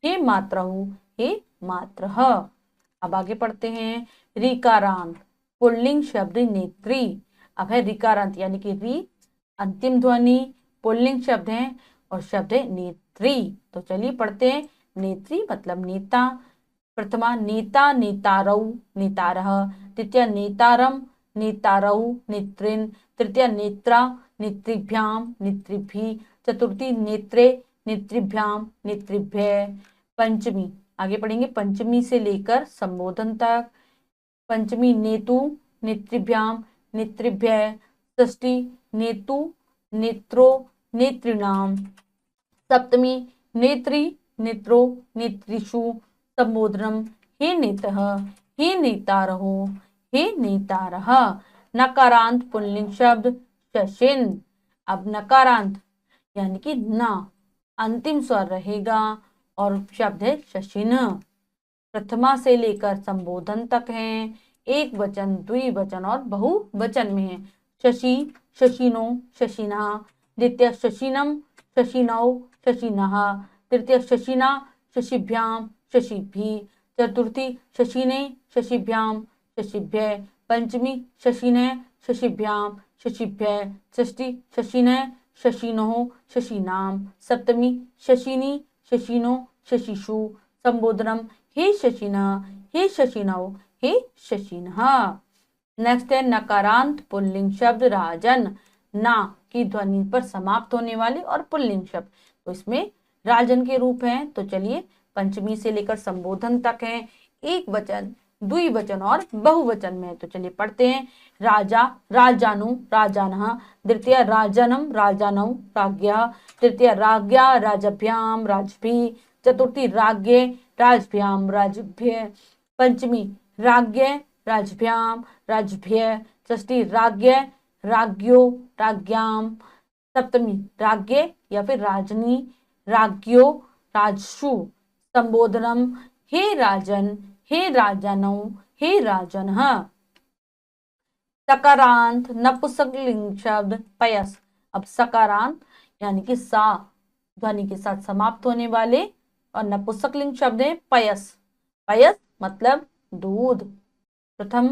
हे मातरहु हे मातरः। अब आगे पढ़ते हैं। ऋकारांत पुल्लिंग शब्द नेत्री। अब है ऋकारांत यानी कि री अंतिम ध्वनि, पुल्लिंग शब्द है और शब्द है नेत्री। तो चलिए पढ़ते हैं। नेत्री मतलब नेता। प्रथमा नेता नेतारौ नेतारः, द्वितीया नेतारम नेतारौ नेत्रिन्, तृतीया नेत्रा नेत्रिभ्याम नेत्रिभिः, चतुर्थी नेत्रे नेत्रिभ्याम नेत्रिभ्य। पंचमी, आगे पढ़ेंगे पंचमी से लेकर संबोधन तक। पंचमी नेतु नेत्रिभ्याम नेत्रिभ्य। षष्ठी नेतु नेत्रो नेत्रिणाम। सप्तमी नेत्री नेत्रो नेत्रिषु। संबोधनम हे नेतः हे नेतारहो हे नेतारः। नकारांत पुल्लिंग शब्द शशिन। अब नकारांत यानी कि न, अंतिम स्वर रहेगा और शब्द है शशिन। प्रथमा से लेकर संबोधन तक है, एक वचन द्विवचन और बहुवचन में है। शशि शशिनो शशिना। द्वितीय शशिनम शशिनौ शशिनः। तृतीय शशिना शशिभ्याम शशिभिः। चतुर्थी शशिने शशिभ्याम शशिभ्य। पंचमी शशिने शशिभ्याम शशिभ्य। षष्ठी शशिने शशिनो शशिनाम। सप्तमी शशिनी शशिनो शशिषु। संबोधनम हे शशिना हे शशिनौ हे शशिनः। नेक्स्ट है नकारांत पुल्लिंग शब्द राजन। ना की ध्वनि पर समाप्त होने वाले और पुल्लिंग शब्द, तो इसमें राजन के रूप हैं। तो चलिए पंचमी से लेकर संबोधन तक हैं, एक वचन द्विवचन और बहुवचन में। तो चलिए पढ़ते हैं। राजा राजानु राजानः। द्वितीय राजनम राजानौ राज्ञः। तृतीय राज्ञा राजभ्याम राजभिः। चतुर्थी राज्ञे राजभ्याम राजभ्य। पंचमी राज्ञे राजभ्याम राजभ्य। षष्ठी राज्ञे राज्ञो राज्ञाम। सप्तमी राज्ञे या फिर राजनी राज्ञो राजसु। संबोधनम हे राजन हे राजानौ हे राजनः। सकारांत नपुंसकलिंग शब्द पयस। अब सकारांत यानी कि सा ध्वनि के साथ समाप्त होने वाले और नपुंसकलिंग शब्द है पयस। पयस मतलब दूध। प्रथम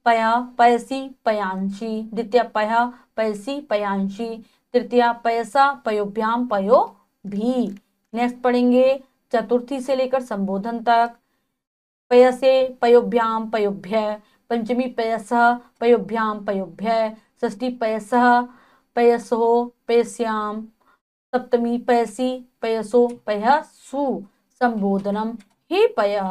पया पयसी पयांशी। द्वितीय पया पयसी पयांशी। तृतीय पयसा पयोभ्याम पयो भी। नेक्स्ट पढ़ेंगे चतुर्थी से लेकर संबोधन तक। पयसे पयोभ्याम पयोभ्य। पंचमी पयसः पयोभ्याम पयोभ्य। षष्ठी पयसः पयसो पयस्याम। सप्तमी पयसी पयसो पयसु। संबोधनम हे पयः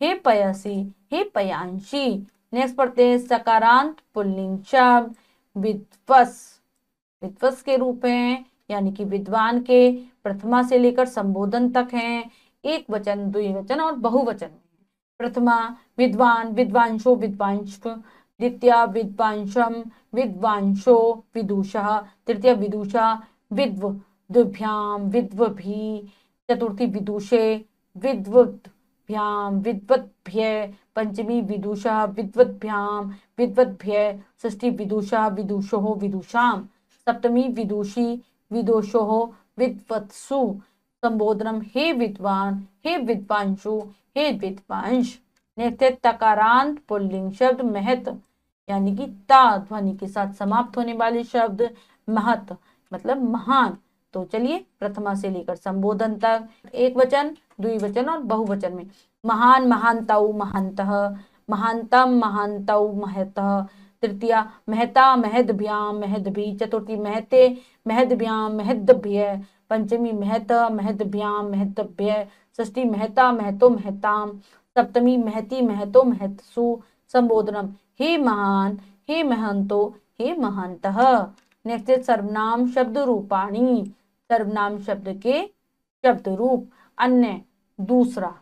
हे पयसी हे पयांशी। नेक्स्ट पढ़ते हैं सकारांत पुल्लिंग शब्द विद्वस। विद्वस के रूप हैं यानी कि विद्वान के। प्रथमा से लेकर संबोधन तक हैं, एक वचन द्विवचन और बहुवचन में। प्रथमा विद्वान विद्वांशो विद्वांश। द्वितीय विद्वांशम विद्वांशो विदुषः। तृतीय विदुषा विद्वद्भ्याम विद्वभी। चतुर्थी विदुषे विद्वद्भ्याम विद्वद्भ्य। पंचमी विदुषा विद्वद्भ्याम विद्वद्भ्य। षष्ठी विदुषा विदुषोः विदुषाम। सप्तमी विदुषी विदुषोः विद्वत्सु। संबोधनम हे विद्वान हे विद्वांशु हे विद्वांश। नेक्स्ट है तकारांत पुल्लिंग शब्द महत यानी कि ता ध्वनि के साथ समाप्त होने वाले शब्द महत मतलब महान। तो चलिए प्रथमा से लेकर संबोधन तक, एक वचन द्विवचन और बहुवचन में। महान महानतौ महान्तः। महान्तम महान्तौ महतः। तृतीया महता महद्भ्याम महद्भि। चतुर्थी महते महद्भ्याम महद्भ्य। पंचमी महत महद्भ्याम महद्भ्य। षष्ठी महता महतो महताम। सप्तमी महती महतो महत्सु। संबोधनम हे महान हे महंतो हे महंतः। नेक्स्ट है सर्वनाम शब्द रूपाणी। सर्वनाम शब्द के शब्द रूप अन्य दूसरा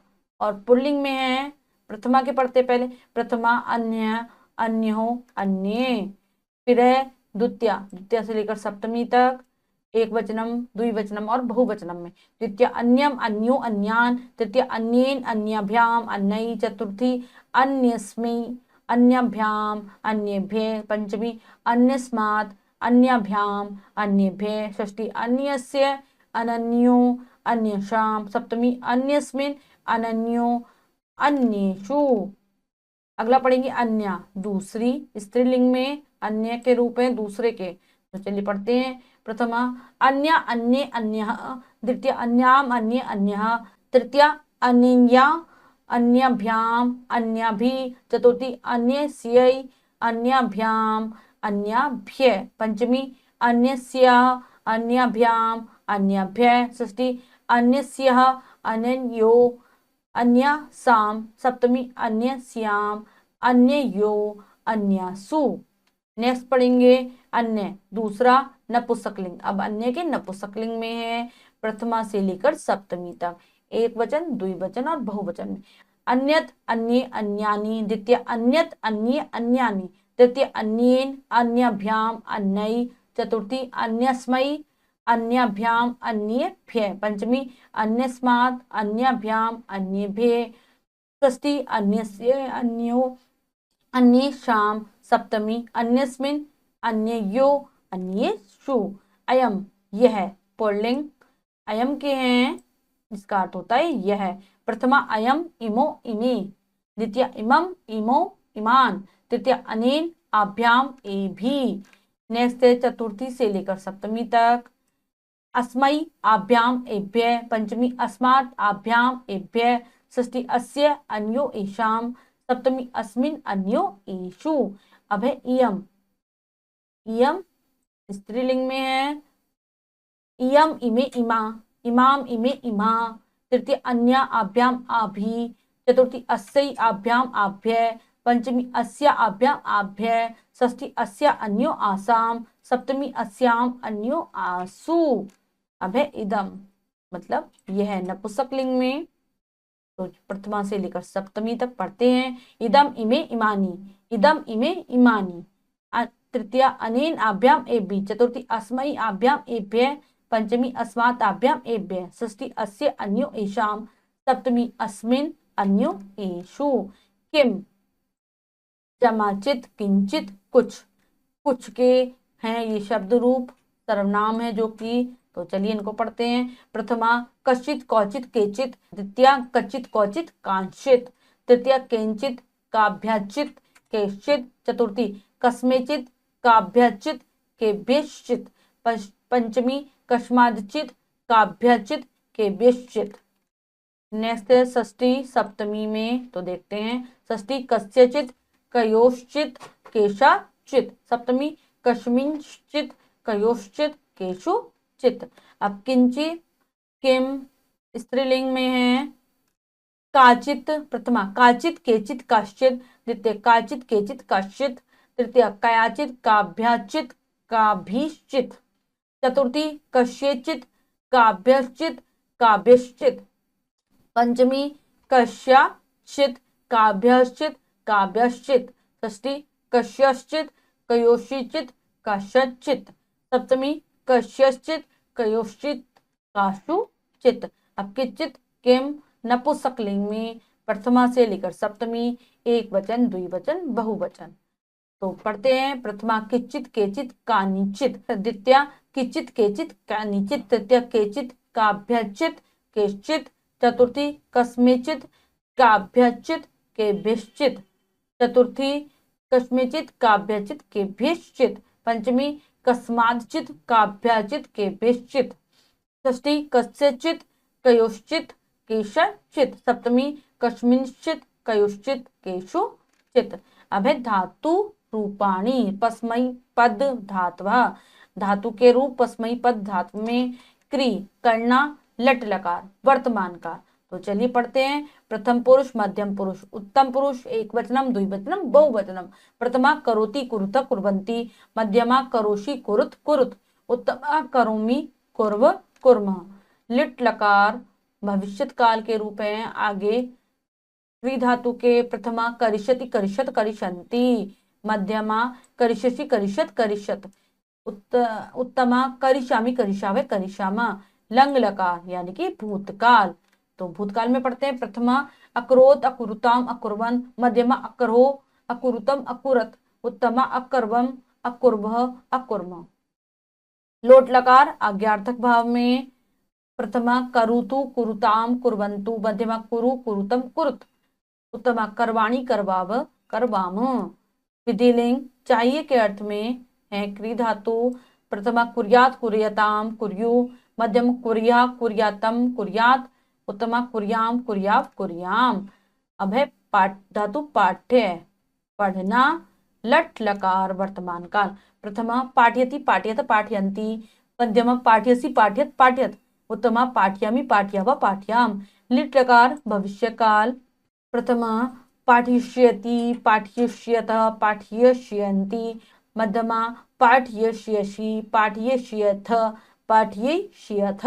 और पुल्लिंग में है। प्रथमा के पढ़ते पहले। प्रथमा अन्य अन्यो अन्ये। फिर है द्वितीय द्वितीय से लेकर सप्तमी तक, एक वचनम द्विवचनम और बहुवचनम में। द्वितीय अन्यम अन्यो अन्यान। तृतीय अन्येन अन्यभ्याम अन्यै। चतुर्थी अन्यस्मै अन्यभ्याम अन्येभ्य। पंचमी अन्यस्मात् अन्यभ्याम अन्येभ्य। षष्ठी अन्यस्य अनन्यो अन्यशाम। सप्तमी अन्यस्मिन् अनन्यो अन्येषु। अगला पढ़ेंगे अन्य दूसरी, स्त्रीलिंग में अन्य के रूप में दूसरे के। तो चलिए पढ़ते हैं। प्रथमा अन्य अन्ये अन्यः। द्वितीय अन्याम अन्ये अन्यः। तृतीय अन्या अन्यभ्याम अन्यभि। चतुर्थी अन्यस्यै अन्यभ्याम अन्यभ्य। पंचमी अन्यस्य अन्यभ्याम अन्यभ्य। षष्ठी अन्यस्यः, अन्ययो, अन्यसाम। सप्तमी अन्यस्याम, अन्ययो, अन्यसु। नेक्स्ट पढ़ेंगे अन्य, दूसरा नपुंसकलिंग। अब अन्य के नपुंसकलिंग में है प्रथमा से लेकर सप्तमी तक, एक वचन, द्विवचन और बहुवचन में। अन्यत, अन्ये, अन्यानि। द्वितीय अन्यत, अन्ये, अन्यानि। तृतीय अन्येन, अन्यभ्याम, अन्यै। चतुर्थी अन्यस्मै, अन्यभ्याम, अन्येभ्यः। पंचमी अन्यस्मात्, अन्यभ्याम, अन्येभ्यः। षष्ठी अन्यस्य, अन्यो, अन्येषां। सप्तमी अन्यस्मिन्, अन्ययो, अन्येषु। अयम, यह पुल्लिंग। अयम के हैं, इसका अर्थ होता है यह। प्रथमा अयम, इमो, इमे। द्वितीय इमम, इमो, इमान। तृतीय अनेन, आभ्याम, एभि। नेक्स्ट है चतुर्थी से लेकर सप्तमी तक। अस्मै, आभ्याम, एभ्यः। पंचमी अस्मात्, आभ्याम, एभ्यः। षष्ठी अस्य, अन्यो, एषाम। सप्तमी अस्मिन्, अन्यो, एषु। अब है इयम। इयम स्त्रीलिंग में है। इयम, इमे, इमा। इमाम, इमे, इमा। तृतीय अन्या, आभ्याम, आभि। चतुर्थी अस्यै, आभ्याम, आभ्यः। पंचमी अस्या, आभ्याम, आभ्यः। षष्ठी अस्या, अन्यो, आसाम। सप्तमी अस्याम, अन्यो, आसु। अब है इदम, मतलब यह है नपुंसकलिंग में। तो प्रथमा से लेकर सप्तमी तक पढ़ते हैं। इदम, इमे, इमानी। इदम, इमे, इमानी। तृतीया अनेन, आभ्याम, एभि। चतुर्थी अस्मै, आभ्याम, एभ्यः। पंचमी अस्मात्, आभ्याम, एभ्यः। षष्ठी अस्य, अन्यो, एषाम। सप्तमी अस्मिन्, अन्यो, एषु। किम, जमाचित, किंचित, कुछ। कुछ के हैं ये शब्द रूप, सर्वनाम है जो कि। तो चलिए इनको पढ़ते हैं। प्रथमा कश्चित, कौचित, केचित। द्वितीया कचित, कौचित, कांचित। तृतीया केंचित, काभ्याचित, केश्चित। चतुर्थी कस्मेचित, काभ्याचित, केभ्यश्चित। पंचमी कस्मादचित, काभ्याचित, केभ्यश्चित। नेक्स्ट है षष्ठी सप्तमी में, तो देखते हैं। षष्ठी कस्यचित, कयोश्चित, केशाचित। सप्तमी कस्मिंश्चित, कयोश्चित, केषुचित। अब किंचित, किम स्त्रीलिंग में है। काचित, प्रथमा काचित, केचित, काश्चित। द्वितीय काचित, केचित, काश्चित। तृतीय कयाचित, काभ्याचित, काभीश्चित। चतुर्थी कस्यचित, काभ्यश्चित, काभ्यश्चित। पंचमी कस्याचित, काभ्यश्चित, काभ्यश्चित। षष्ठी कस्यश्चित, कयोश्चित, काश्चित। सप्तमी कस्यश्चित, कयोश्चित, काशुचित। अब किंचित, किम नपुंसकलिंग में, प्रथमा से लेकर सप्तमी, एक वचन, द्विवचन, बहुवचन। तो पढ़ते हैं। प्रथमा किंचित, केचित, कानिचित। द्वितीया किंचित, केचित, कानिचित। तृतीया केचित, काभ्याचित, केश्चित। चतुर्थी कस्मेचित, काभ्याचित, केभ्यश्चित। चतुर्थी कस्मेचित, काभ्याचित, केभ्यश्चित। पंचमी कस्मादचित, काभ्याचित, केभ्यश्चित। षष्ठी कस्यचित, कयोश्चित, केशचित। सप्तमी कस्मिंश्चित, कयोश्चित, केषुचित। अब है धातु रूपाणी। पस्मै पद धातवः। धातु के रूप पस्मै पद धातु में क्री, करना, लट लकार, वर्तमान काल। तो चलिए पढ़ते हैं। प्रथम पुरुष, मध्यम पुरुष, उत्तम पुरुष, एक वचनम, द्विवचनम, बहुवचनम। प्रथमा करोति, कुरुत, कुर्वन्ति। मध्यमा करोषि, कुरुत, कुरुत। उत्तमा करोमि, कुर्व, कुर्मः। लिट लकार भविष्यत काल के रूप हैं। आगे क्री धातु के प्रथमा करिष्यति, करिष्यत, करिष्यन्ति। मध्यमा करिष्यसि, करिष्यत, करिष्यत। उत्तमा करिष्यामि, करिष्यावः, करिष्यामः। लंग लकार यानी कि भूतकाल। तो भूतकाल में पढ़ते हैं। प्रथमा अकरोत, अकुरुताम, अकुर्वन। मध्यमा अकरो, अकुरुतम, अकुरत। उत्तमा अकर्वम, अकुर्वः, अकुर्म। लोट लकार आज्ञार्थक भाव में। प्रथमा करुतु, कुरुताम, कुर्वन्तु। मध्यमा कुरु, कुरुतम, कुरुत। उत्तमा करवाणी, करवाव, करवाम। विधिलिंग चाहिए के अर्थ में है क्री धातु। प्रथमा कुर्यात, कुर्यताम, कुर्यु। मध्यम कुर्या, कुर्यातम, कुर्यात। उत्तमा कुर्याम, कुर्याव, कुर्याम। अब है पाठ धातु पाठ्य, पढ़ना। लट लकार वर्तमान काल। प्रथमा पाठयति, पाठयत, पाठयन्ति। मध्यमा पाठयसि, पाठयत, पाठयत। उत्तमा पाठयामि पाठ्याव पाठ्याम। लिट् लकार भविष्य काल। प्रथमा पाठयिष्यति पाठयिष्यत पाठयिष्यन्ति। मध्यमा पाठयिष्यसि पाठयिष्यथ पाठयिष्यथ।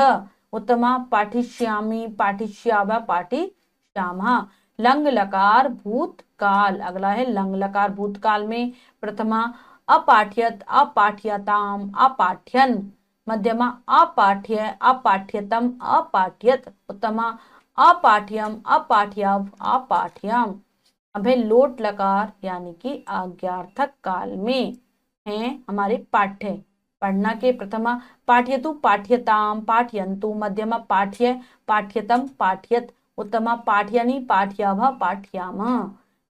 उत्तमा पाठिष्यामि पाठिष्याव पाठिष्यामः। लंग लकार भूतकाल। अगला है लंग लकार भूतकाल में प्रथमा अपाठ्यत अपाठ्यताम अपाठ्यन। मध्यमा अपाठ्य अपाठ्यतम अपाठ्यत। उत्तमा अपाठ्यम अपाठ्याव अपाठ्यम। अब है लोट लकार यानी कि आज्ञार्थक काल में है हमारे पाठ्य। पढ़ना के प्रथमा पाठ्यतु पाठ्यताम पाठयन्तु। मध्यमा पाठ्य पाठ्यतम पाठ्यत। उत्तमा पाठ्यानि पाठ्यावः पाठ्यामः।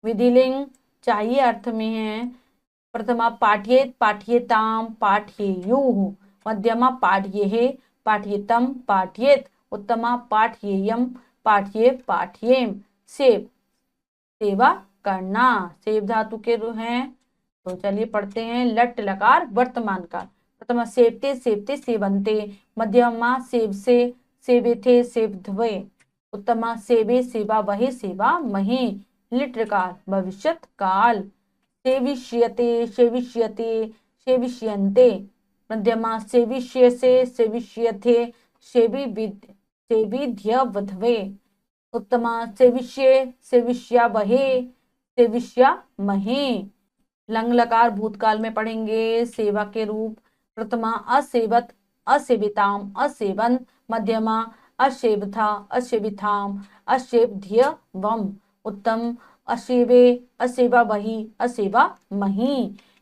विधिलिंग चाहिए अर्थ में है प्रथमा पाठ्येत पाठ्येताम पाठ्येयुः। मध्यमा पाठ्येः पाठ्येतम पाठ्येत। उत्तमा पाठ्येयम पाठ्ये पाठ्येम। सेव सेवा करना सेव धातु के हैं। तो चलिए पढ़ते हैं लट लकार वर्तमान काल। प्रथमा सेवते सेवते सेवन्ते। मध्यमा सेव से सेवेथे सेवध्वे। उत्तमा सेवे सेवा वहे सेवा महे। लिट लकार भविष्यत काल। सेविष्यते सेविष्यते सेविष्यन्ते। मध्यमा सेविष्यसे सेविष्यथे सेविध्यवध्वे। उत्तमा सेविष्ये सेविष्या वहे सेविष्या महे। लंग लकार भूतकाल में पढ़ेंगे सेवा के रूप। प्रथमा असेवत असेविताम असेवन। मध्यमा असेवथा असेविथाम असेवध्यवम। उत्तम असेवे असेवा वही असेवा मही।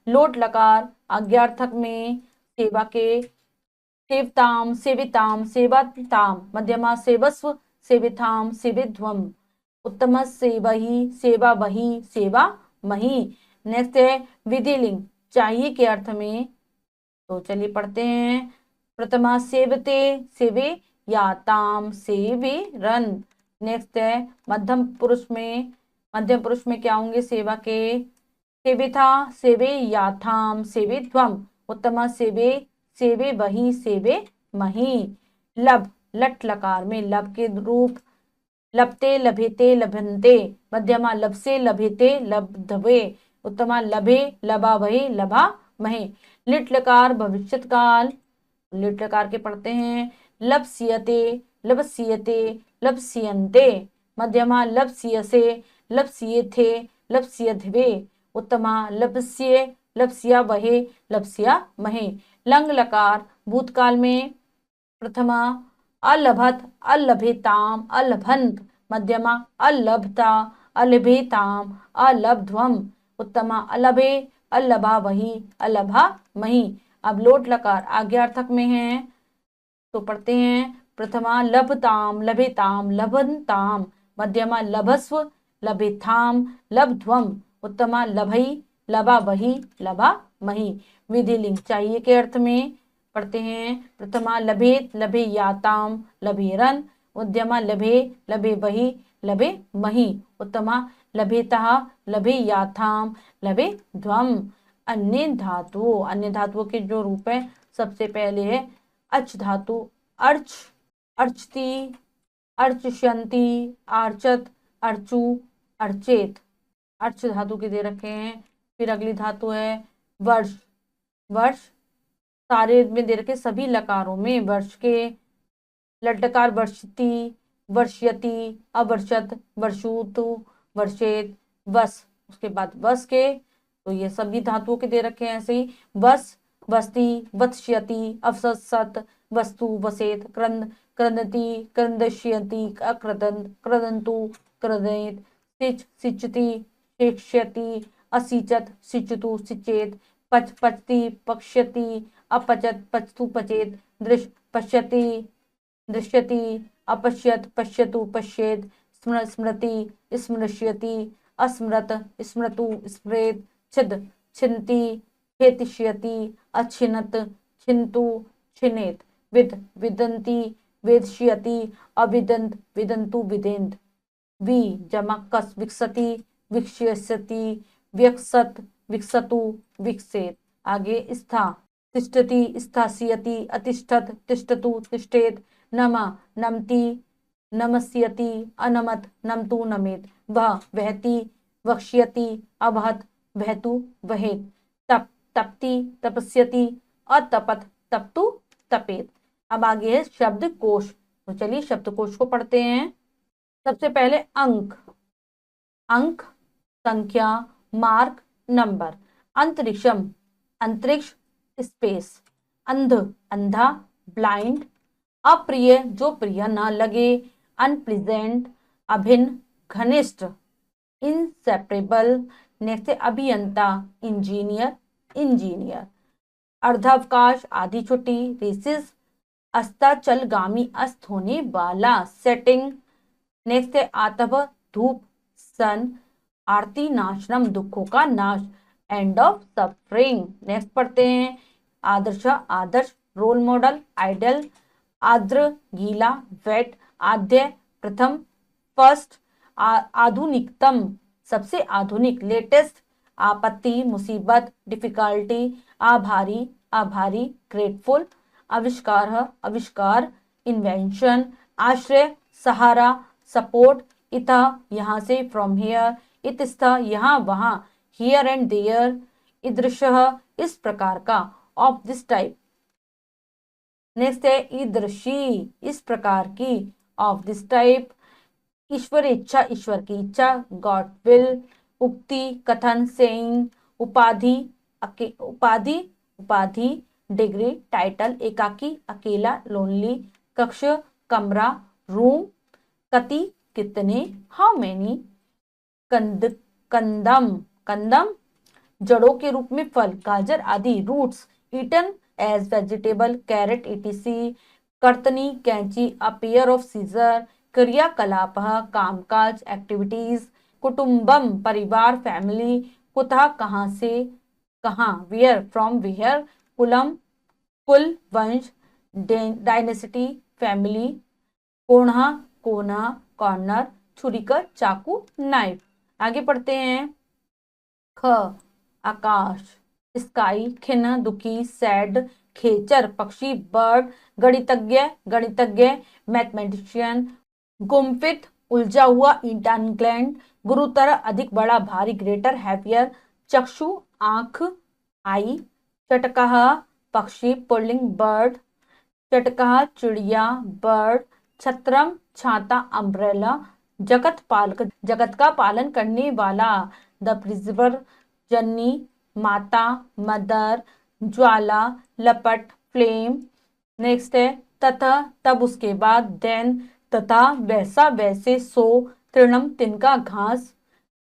लोट लकार आज्ञार्थक में सेवा के सेवताम सेविताम सेवाताम। मध्यमा सेवस्व सेविताम सेविध्वम। उत्तम सेवही सेवा वही सेवा मही। नेक्स्ट है विधिलिंग चाहिए के अर्थ में। तो चलिए पढ़ते हैं प्रथमा सेवते सेवे याताम सेवे रन। नेक्स्ट है मध्यम पुरुष में क्या होंगे सेवा के सेविथा सेवे याथाम सेवे ध्वम। उत्तमा सेवे सेवे वही सेवे मही। लब लट लकार में लब के रूप लभते लभेते लभन्ते। मध्यमा लभसे लभेते लब्धवे। उत्तमा लभे लभा वहे लभा महे। लिट लकार भविष्यत काल। लिट लकार के पढ़ते हैं लप्स्यते लप्स्यते लप्स्यन्ते। मध्यमा लप्स्यसे लप्स्येथे लप्स्यध्वे। उत्तमा लप्स्ये लप्स्या वहे लप्स्या महे। लंग लकार भूतकाल में प्रथमा अलभत अलभेताम अलभंत। मध्यमा अलभता अलभेताम अलब्ध्वम। उत्तमा अलभे अलभा वही अलभा मही। अब लोट लकार आज्ञार्थक में है तो पढ़ते हैं प्रथमा लभताम लभेताम लभन्ताम। मध्यमा लभस्व लभेथाम लब्ध्वम। उत्तमा लभई लभा वही लभा मही। विधिलिंग चाहिए के अर्थ में पढ़ते हैं प्रथमा लभेत लभे याताम लभेरन। मध्यमा लभे लभे वही लभे मही। उत्तमा लभेतः लभे याथाम लभे ध्वम। अन्य धातुओं के जो रूप है सबसे पहले है अच धातु। अर्च अर्चती अर्चष्यन्ति आर्चत अर्चु अर्चेत। अर्च धातु के दे रखे हैं। फिर अगली धातु है वर्ष। वर्ष सारे में दे रखे सभी लकारों में वर्ष के लटकार वर्षति वर्ष्यति अवर्षत वर्षुतु वर्षेत वस। उसके बाद वस के तो ये सभी धातुओं के दे रखे हैं ऐसे ही वस वस्ति वत्स्यति अवसत वस्तु वसेत क्रंद क्रंदति क्रंदश्यति अक्रदंत क्रदंतु क्रदेत सिच सिचति शिक्ष्यति असिचत सिचतु सिचेत पच पचति पक्ष्यति अपचत पचतु पचेत दृश पश्यति दृश्यति अपश्यत पश्यतु पश्येत स्मृति स्मृष्यति अस्मृत स्मृतु स्मृत छिद छिन्ति हेतिष्यति अच्छिन्नत छिन्तु छिनेत विद विदन्ति वेदष्यति अविदन्त विदन्तु विदेन्त। वि जमा कस विकसति विक्ष्यसति व्यक्सत विकसतु विकसेत। आगे स्था तिष्ठति स्थास्यति अतिष्ठत तिष्ठतु तिष्ठेत नम, नमति, नमस्यति, अनमत, नमतु, नमेत, वह, वहति, वक्ष्यति, अवहत, वहतु, वहेत, तप, तपति, तपस्यति, अतपत, तपतु, तपेत। अब आगे है शब्दकोश। तो चलिए शब्दकोश को पढ़ते हैं। सबसे पहले अंक, अंक, संख्या, मार्क, नंबर। अंतरिक्षम, अंतरिक्ष, स्पेस। अंध, अंधा, ब्लाइंड। अप्रिय, जो प्रिय न लगे, अनप्लीजेंट, अभिन्न, घनिष्ठ। इंसेपरेबल, नेक्स्ट है अभियंता, इंजीनियर, इंजीनियर। अर्धावकाश, आधी छुट्टी, रेसिस। अस्ताचलगामी, अस्त होने वाला, सेटिंग। नेक्स्ट है आतप, धूप, सन। आरती नाशनम, दुखों का नाश, एंड ऑफ सफरिंग। नेक्स्ट पढ़ते हैं आदर्श, आदर्श, रोल मॉडल, आइडल। आर्द्र, गीला, वेट। आद्य, प्रथम, फर्स्ट। आधुनिकतम, सबसे आधुनिक, लेटेस्ट। आपत्ति, मुसीबत, डिफिकल्टी। आभारी, आभारी, ग्रेटफुल। आविष्कार, आविष्कार, इन्वेंशन। आश्रय, सहारा, सपोर्ट। इतः, यहाँ से, फ्रॉम हियर। इतस्तः, यहाँ वहाँ, हियर एंड देयर। ईदृशः, इस प्रकार का, ऑफ दिस टाइप। नेक्स्ट है ईदृशी, इस प्रकार की, ऑफ दिस टाइप। ईश्वर इच्छा, ईश्वर की इच्छा, गॉड विल। उक्ति, कथन, सेइंग। उपाधि, उपाधि, उपाधि। डिग्री, टाइटल, एकाकी, अकेला, लोनली। कक्ष, कमरा, रूम। कति, कितने, हाउ मेनी। कंद, कंदम, कंदम, जड़ों के रूप में फल, गाजर आदि। Roots, eaten as vegetable, carrot, etc। कर्तनी, कैंची, अ पेयर ऑफ सीजर। क्रियाकलाप, कामकाज, एक्टिविटीज। कुटुंबम, परिवार, फैमिली। कुतः, कहाँ से, कहाँ, वेयर, फ्रॉम वेयर। कुलम, कुल, वंश। Dynasty, family. कोणा, कोना, कॉर्नर। छुरीकर, चाकू, नाइफ। आगे पढ़ते हैं ख, आकाश, स्काई। खिन, दुखी, सैड। खेचर, पक्षी, बर्ड। गणितज्ञ, गणितज्ञ, मैथमेटिशियन। गुम्फित, उलझा हुआ, इंटेंगल्ड। गुरुतर, अधिक, बड़ा, भारी, ग्रेटर, हैवियर। चक्षु, आंख, आई। चटकह, पक्षी, पुल्लिंग, बर्ड। चटकह, चिड़िया, बर्ड। छत्रम, छाता, अम्ब्रेला। जगत पालक, जगत का पालन करने वाला, द प्रिजर्वर। जननी, माता, मदर। ज्वाला, लपट, फ्लेम। नेक्स्ट है तथा, तब, उसके बाद। देन, तथा, वैसा, वैसे। सो, तृणम, तिनका, घास,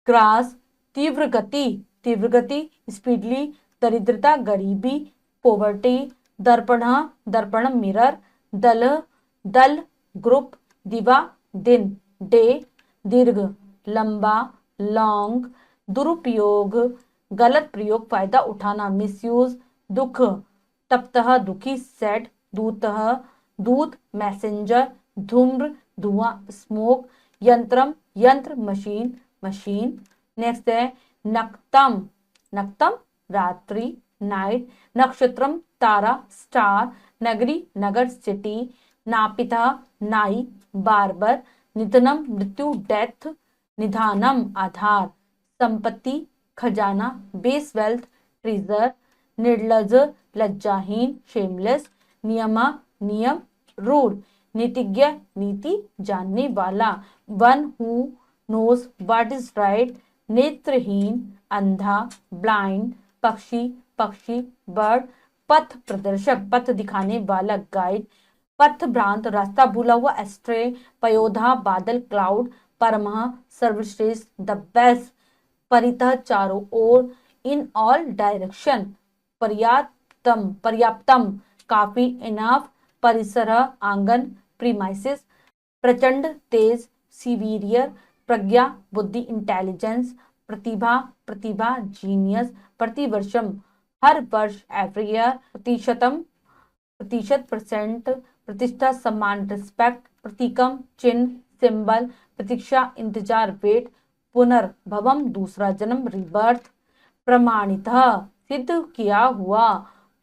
ग्रास। तीव्र गति, तीव्र गति, स्पीडली। दरिद्रता, गरीबी, पोवर्टी। दर्पण, दर्पण, मिरर। दल, दल, ग्रुप। दिवा, दिन, डे। दीर्घ, लंबा, लॉन्ग। दुरुपयोग, गलत प्रयोग, फायदा उठाना, मिसयूज। दुख, तप्तः, दुखी, सैड। दूतः, दूत, मैसेंजर। धूम्र, धुआं, स्मोक। यंत्रम, यंत्र, मशीन, मशीन। नेक्स्ट है नक्तम, नक्तम, रात्रि, नाइट। नक्षत्रम, तारा, स्टार। नगरी, नगर, सिटी। नापिता, नाई, बार्बर। निधनम, मृत्यु, डेथ। निधानम, आधार। संपत्ति, खजाना, बेस, वेल्थ, ट्रेजर। निर्लज, लज्जाहीन, शेमलेस। नियमा, नियम, रूल। नीतिज्ञ, नीति, जानने वाला। One who knows what is right. नेत्रहीन, अंधा, ब्लाइंड। पक्षी, पक्षी, बर्ड। पथ प्रदर्शक, पथ दिखाने वाला, गाइड। पथ भ्रांत, रास्ता भूला हुआ, एस्ट्रे। पयोधा, बादल, क्लाउड। परमः, सर्वश्रेष्ठ, द बेस्ट। परितः, चारों ओर। In all direction. पर्याप्तम, पर्याप्तम, काफी, इनफ। परिसर, आंगन, प्रीमाइसेस। प्रचंड, तेज, सीवियर। प्रज्ञा, बुद्धि, इंटेलिजेंस। प्रतिभा, प्रतिभा, जीनियस। प्रतिवर्षम, हर वर्ष, एवरी ईयर। प्रतिशतम, प्रतिशत, परसेंट। प्रतिष्ठा, सम्मान, रिस्पेक्ट। प्रतीकम, चिन्ह, सिंबल। प्रतीक्षा, इंतजार, वेट। पुनर्भवम, दूसरा जन्म, रिबर्थ। प्रमाणितः, सिद्ध किया हुआ,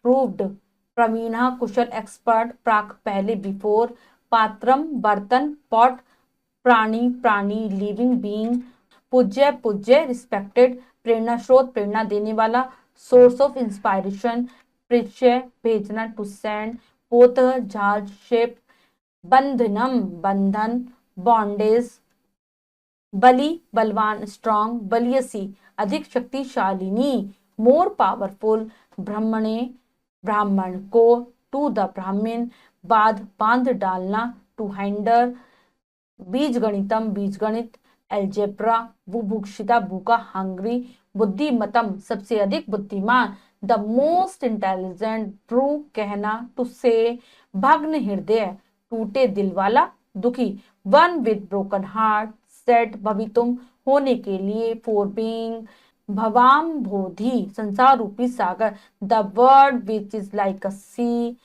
प्रूव्ड। प्रवीण, कुशल, एक्सपर्ट। प्राक, पहले, बिफोर। पात्रम बर्तन, पॉट, प्राणी प्राणी लिविंग बीइंग, पूज्य पूज्य रिस्पेक्टेड, प्रेरणा स्रोत प्रेरणा देने वाला, सोर्स ऑफ इंस्पायरेशन प्रेष्य भेजना टू सेंड, पोत जहाज शिप, बंधनम बंधन बॉन्डेज, बलि बलवान स्ट्रॉन्ग, बलियसी अधिक शक्तिशालिनी, मोर पावरफुल, ब्राह्मणे ब्राह्मण को, टू द ब्राह्मण, बांध डालना, टू हैंडल, बीज गणितम बीज गणित, एल्जेब्रा बुभुक्षिता भूखा हंग्री, बुद्धिमतम सबसे अधिक बुद्धिमान, द मोस्ट इंटेलिजेंट, ट्रू कहना टू से, भग्न हृदय टूटे दिल वाला दुखी, वन विद ब्रोकन हार्ट, सेट भवितुम होने के लिए, फॉर बीइंग, भवाम बोधि संसार रूपी सागर, the word which is like a sea,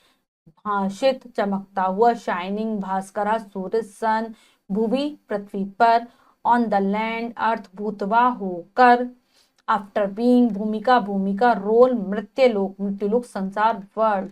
भाषित चमकता हुआ, शाइनिंग भास्करा सूरज सन, भूवि पृथ्वी पर, ऑन द लैंड अर्थ भूतवा होकर, आफ्टर बीइंग भूमिका भूमिका, रोल मृत्युलोक संसार वर्ल्ड,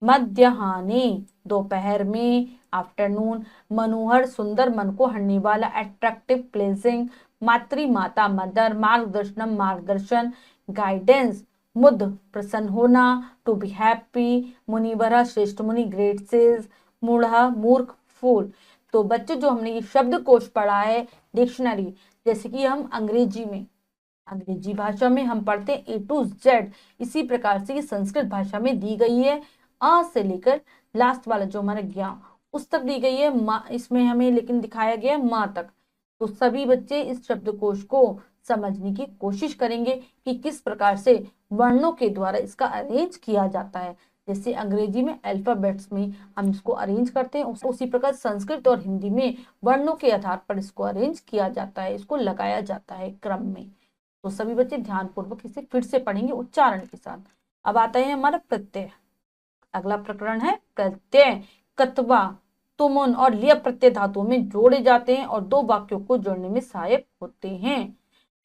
मध्याह्ने दोपहर में, आफ्टरनून मनोहर सुंदर मन को हरने वाला, अट्रैक्टिव प्लेजिंग, मातृ माता मदर, मार्गदर्शनम मार्गदर्शन, गाइडेंस मुद प्रसन्न होना, टू बी हैप्पी, मुनिवरा श्रेष्ठ मुनि, ग्रेट सेज, मूढ़ मूर्ख फूल। तो बच्चे जो हमने ये शब्दकोश पढ़ा है डिक्शनरी, जैसे कि हम अंग्रेजी भाषा में हम पढ़ते हैं A to Z, इसी प्रकार से ये संस्कृत भाषा में दी गई है, अ से लेकर लास्ट वाला जो हमारा ज्ञ उस तक दी गई है, इसमें हमें लेकिन दिखाया गया है माँ तक। तो सभी बच्चे इस शब्दकोश को समझने की कोशिश करेंगे कि किस प्रकार से वर्णों के द्वारा इसका अरेंज किया जाता है। जैसे अंग्रेजी में अल्फाबेट्स में हम इसको अरेंज करते हैं, उसी प्रकार संस्कृत और हिंदी में वर्णों के आधार पर इसको अरेंज किया जाता है, इसको लगाया जाता है क्रम में। तो सभी बच्चे ध्यानपूर्वक इसे फिर से पढ़ेंगे उच्चारण के साथ। अब आता है हमारा प्रत्यय। अगला प्रकरण है प्रत्यय। कत्वा तुमुन और लिय प्रत्यय धातुओं में जोड़े जाते हैं और दो वाक्यों को जोड़ने में सहायक होते हैं।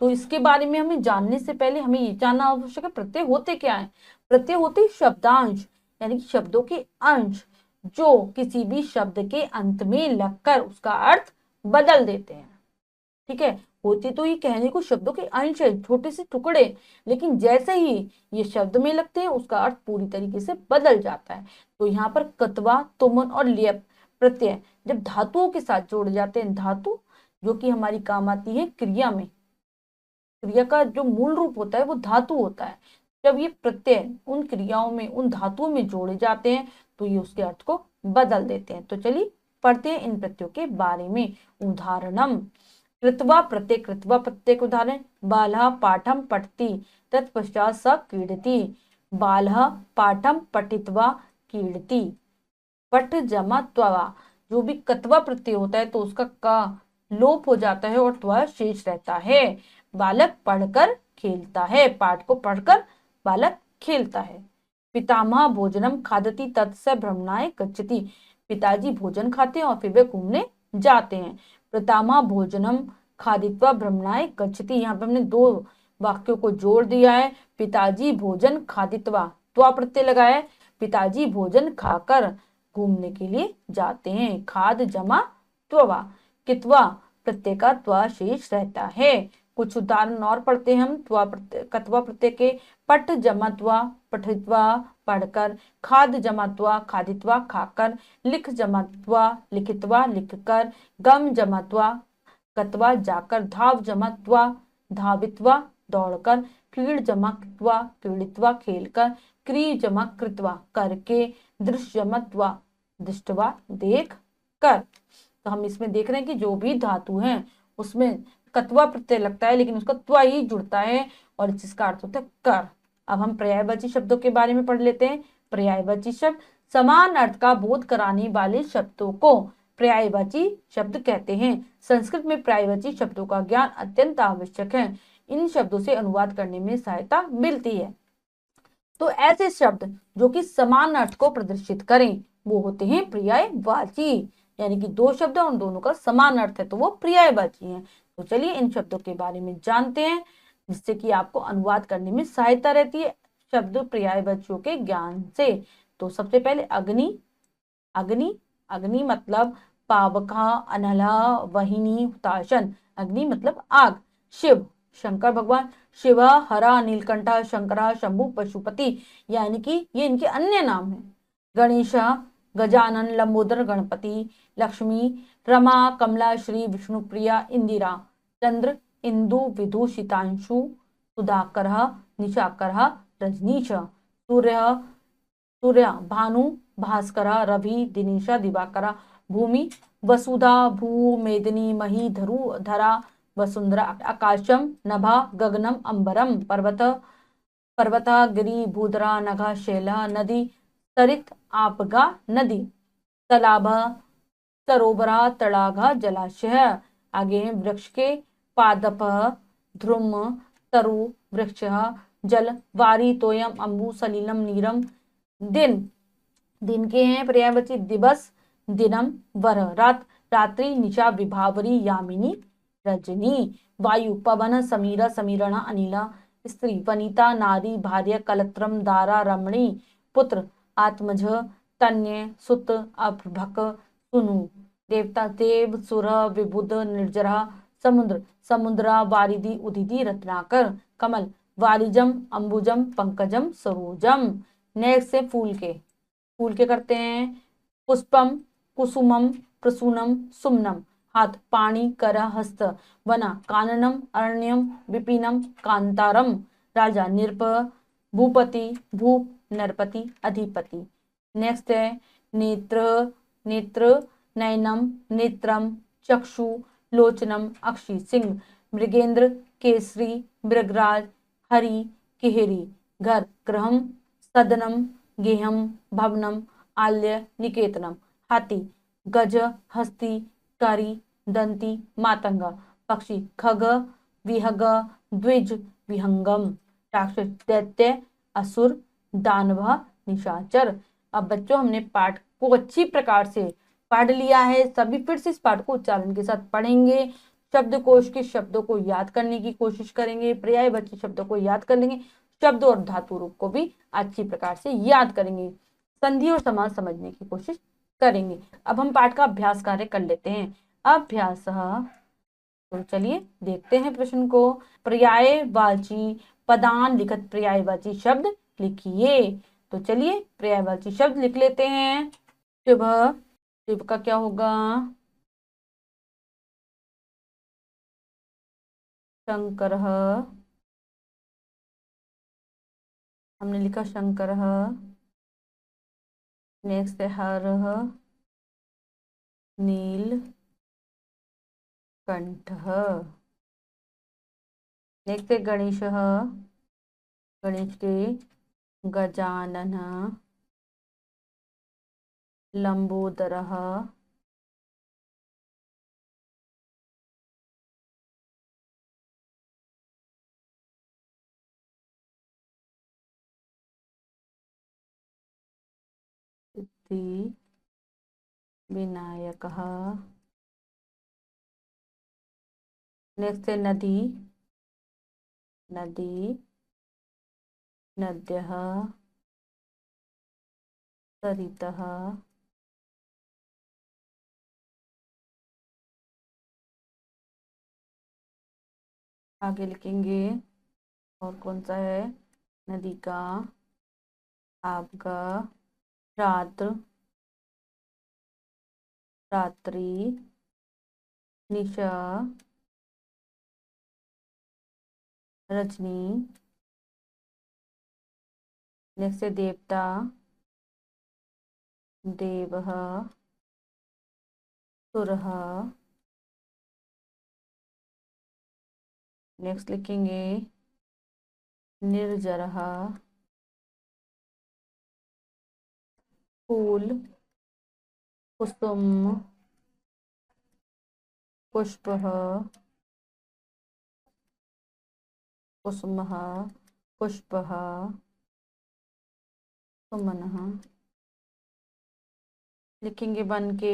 तो इसके बारे में हमें जानने से पहले हमें ये जानना आवश्यक है प्रत्यय होते क्या है। प्रत्यय होते शब्दांश यानी कि शब्दों के अंश जो किसी भी शब्द के अंत में लगकर उसका अर्थ बदल देते हैं। ठीक है, होते तो ये कहने को शब्दों के अंश है, छोटे से टुकड़े, लेकिन जैसे ही ये शब्द में लगते हैं उसका अर्थ पूरी तरीके से बदल जाता है। तो यहाँ पर कत्वा तुमन और लियप प्रत्यय जब धातुओं के साथ जोड़े जाते हैं, धातु जो कि हमारी काम आती है क्रिया में, क्रिया का जो मूल रूप होता है वो धातु होता है। जब ये प्रत्यय उन क्रियाओं में उन धातुओं में जोड़े जाते हैं तो ये उसके अर्थ को बदल देते हैं। तो चलिए पढ़ते हैं इन प्रत्ययों के बारे में। उदाहरणम कृत्वा प्रत्यय, कृत्वा प्रत्यय के उदाहरण, बालः पाठम पठति तत्पश्चात स क्रीडति, बालः पाठम पठित्वा क्रीडति। पठ जमा त्वा, जो भी कत्वा प्रत्यय होता है तो उसका का लोप हो जाता है और त्वा शेष रहता है। बालक पढ़कर खेलता है, पाठ को पढ़कर बालक खेलता है। पितामह भोजनम खादति तत्स भ्रमणाय गच्छति, पिताजी भोजन खाते हैं और फिर वे घूमने जाते हैं। पितामह भोजनम खादित्वा भ्रमणाय गच्छति, यहाँ पे हमने दो वाक्यों को जोड़ दिया है। पिताजी भोजन खादित्वा त्वा प्रत्यय लगाया है, पिताजी भोजन खाकर घूमने के लिए जाते हैं। खाद जमा त्वा, कित्वा प्रत्यय का त्वा शेष रहता है। कुछ उदाहरण और पढ़ते हैं हम कत्वा प्रत्यय के। पट जमा त्वा पठित्वा पढ़कर, खाद जमा त्वा खादित्वा खाकर, लिख जमा त्वा लिखित्वा लिखकर, गम जमा त्वा गत्वा जाकर, धाव जमा त्वा धावित्वा दौड़कर, क्रीड जमा कृत्वा क्रीडित्वा खेलकर, क्री जमा कृत्वा करके, दृश्य जमा त्वा दृष्टवा देख कर। तो हम इसमें देख रहे हैं कि जो भी धातु है उसमें कत्वा प्रत्यय लगता है लेकिन उसका त्वा ही जुड़ता है और जिसका अर्थ होता है कर। अब हम पर्यायवाची शब्दों के बारे में पढ़ लेते हैं। पर्यायवाची शब्द समान अर्थ का बोध कराने वाले शब्दों को पर्यायवाची शब्द कहते हैं। संस्कृत में पर्यायवाची शब्दों का ज्ञान अत्यंत आवश्यक है, इन शब्दों से अनुवाद करने में सहायता मिलती है। तो ऐसे शब्द जो कि समान अर्थ को प्रदर्शित करें वो होते हैं पर्यायवाची, यानी कि दो शब्द और उन दोनों का समान अर्थ है तो वो पर्यायवाची हैं। तो चलिए इन शब्दों के बारे में जानते हैं जिससे कि आपको अनुवाद करने में सहायता रहती है शब्द पर्यायवाचियों के ज्ञान से। तो सबसे पहले अग्नि, अग्नि अग्नि मतलब पावका अनला वहिनी हुताशन, अग्नि मतलब आग। शिव शंकर भगवान, शिव हरा नीलकंठा शंकरा शंभु पशुपति, यानी कि ये इनके अन्य नाम हैं। गणेश गजानन लंबोदर गणपति, लक्ष्मी रमा कमला श्री विष्णुप्रिया इंदिरा, चंद्र इंदु विदुषितांशु सुधाकर निशाकर रजनीश, सूर्य सूर्य भानु भास्कर रवि दिनेश दिवाकर, भूमि वसुधा भू मेदिनी मही धरु धरा वसुंधरा, आकाशम नभा गगनम अंबरम, पर्वत पर्वत गिरि भूधरा नघ शैला, नदी सरित आपगा नदी, तालाब सरोवरा तड़ागा जलाशय। आगे हैं वृक्ष के पादप ध्रुम तरु वृक्ष, जल वारी तोयम अंबु सलीलम नीरम, दिन दिन के हैं पर्यायवाची दिवस दिनम वर, रात रात्रि निशा विभावरी यामिनी रजनी, वायु पवन समीर समीरण अनिला, स्त्री वनिता नारी भार्य कलत्रम दारा रमणी, पुत्र आत्मज तन्य सुत अभ्रक सुनु, देवता देव सुर विबुध निर्जरा, समुद्र समुद्रा वारिधि उदिति रत्नाकर, कमल वारिजम अंबुजम पंकजम सरोजम। नेक्स्ट से फूल के करते हैं पुष्पम कुसुमम प्रसूनम सुमनम, हाथ पाणी कर हस्त, वना काननम अरण्यम विपिनम कांतारम, राजा नृप भूपति भूप नरपति अधिपति। नेक्स्ट है नेत्र नेत्र नयनम नेत्रम चक्षु लोचनम अक्षी सिंह, मृगेंद्र केसरी मृगराज हरि किहरी, घर ग्रहम सदनम गेहम भवनम आल्य निकेतनम, हाथी गज हस्ती कारी दंती मातंगा, पक्षी खग विहग द्विज विहंगम, राक्षस दैत्य असुर दानव निशाचर। अब बच्चों हमने पाठ को अच्छी प्रकार से पढ़ लिया है, सभी फिर से इस पाठ को उच्चारण के साथ पढ़ेंगे, शब्दकोश के शब्दों को याद करने की कोशिश करेंगे, पर्यायवाची शब्दों को याद कर लेंगे, शब्द और धातु रूप को भी अच्छी प्रकार से याद करेंगे, संधि और समास समझने की कोशिश करेंगे। अब हम पाठ का अभ्यास कार्य कर लेते हैं। अभ्यास, तो चलिए देखते हैं प्रश्न को। पर्यायवाची पदान लिखत, पर्यायवाची शब्द लिखिए। तो चलिए पर्यायवाची शब्द लिख लेते हैं। शिव, शिव का क्या होगा? शंकर, हमने लिखा शंकर। नेक्स्ट है हर नील कंठ। नेक्स्ट है गणेश, गणेश के गजानन लंबोदर सिद्धि विनायक। नेक्स्ट है नदी, नदी नद्यः सरितः आगे लिखेंगे और कौन सा है? नदी का आपका रात्र रात्रि निशा रजनी। नेक्स्ट है देवता देवः सुरः। नेक्स्ट लिखेंगे निर्जरः फूल कुसुम पुष्पः कुसुमः पुष्पः सुमनः। लिखेंगे वन के,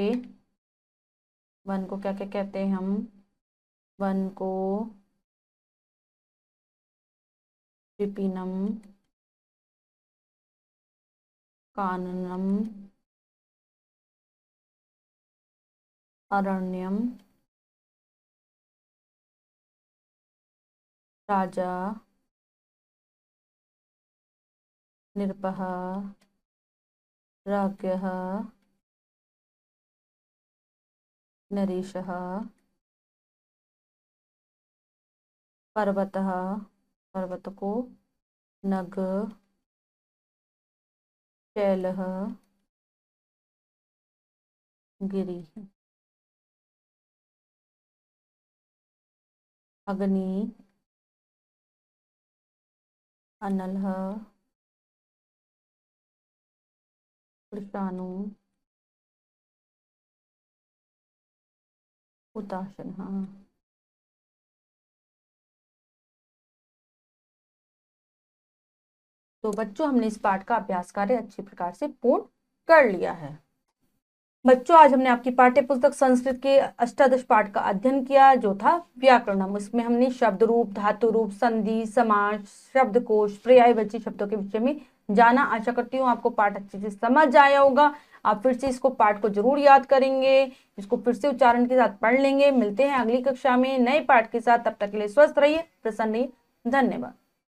वन को क्या क्या कहते हैं हम? वन को विपिनम काननम अरण्यम, राजा, निर्भः, राज्ञः, नरेशः, पर्वतः, पर्वत को, नग, शैलः, गिरि, अग्नि, अनलः, कृशानु, उदासीनः। तो बच्चों हमने इस पाठ का अभ्यास कार्य अच्छी प्रकार से पूर्ण कर लिया है। बच्चों आज हमने आपकी पाठ्य पुस्तक संस्कृत के अष्टादश पाठ का अध्ययन किया जो था व्याकरणम। इसमें हमने शब्द रूप, धातु रूप, संधि, समास, शब्दकोश, पर्यायवाची शब्दों के विषय में जाना। आशा करती हूँ आपको पाठ अच्छे से समझ आया होगा। आप फिर से इसको पाठ को जरूर याद करेंगे, इसको फिर से उच्चारण के साथ पढ़ लेंगे। मिलते हैं अगली कक्षा में नए पाठ के साथ। तब तक के लिए स्वस्थ रहिए, प्रसन्न रहिए। धन्यवाद।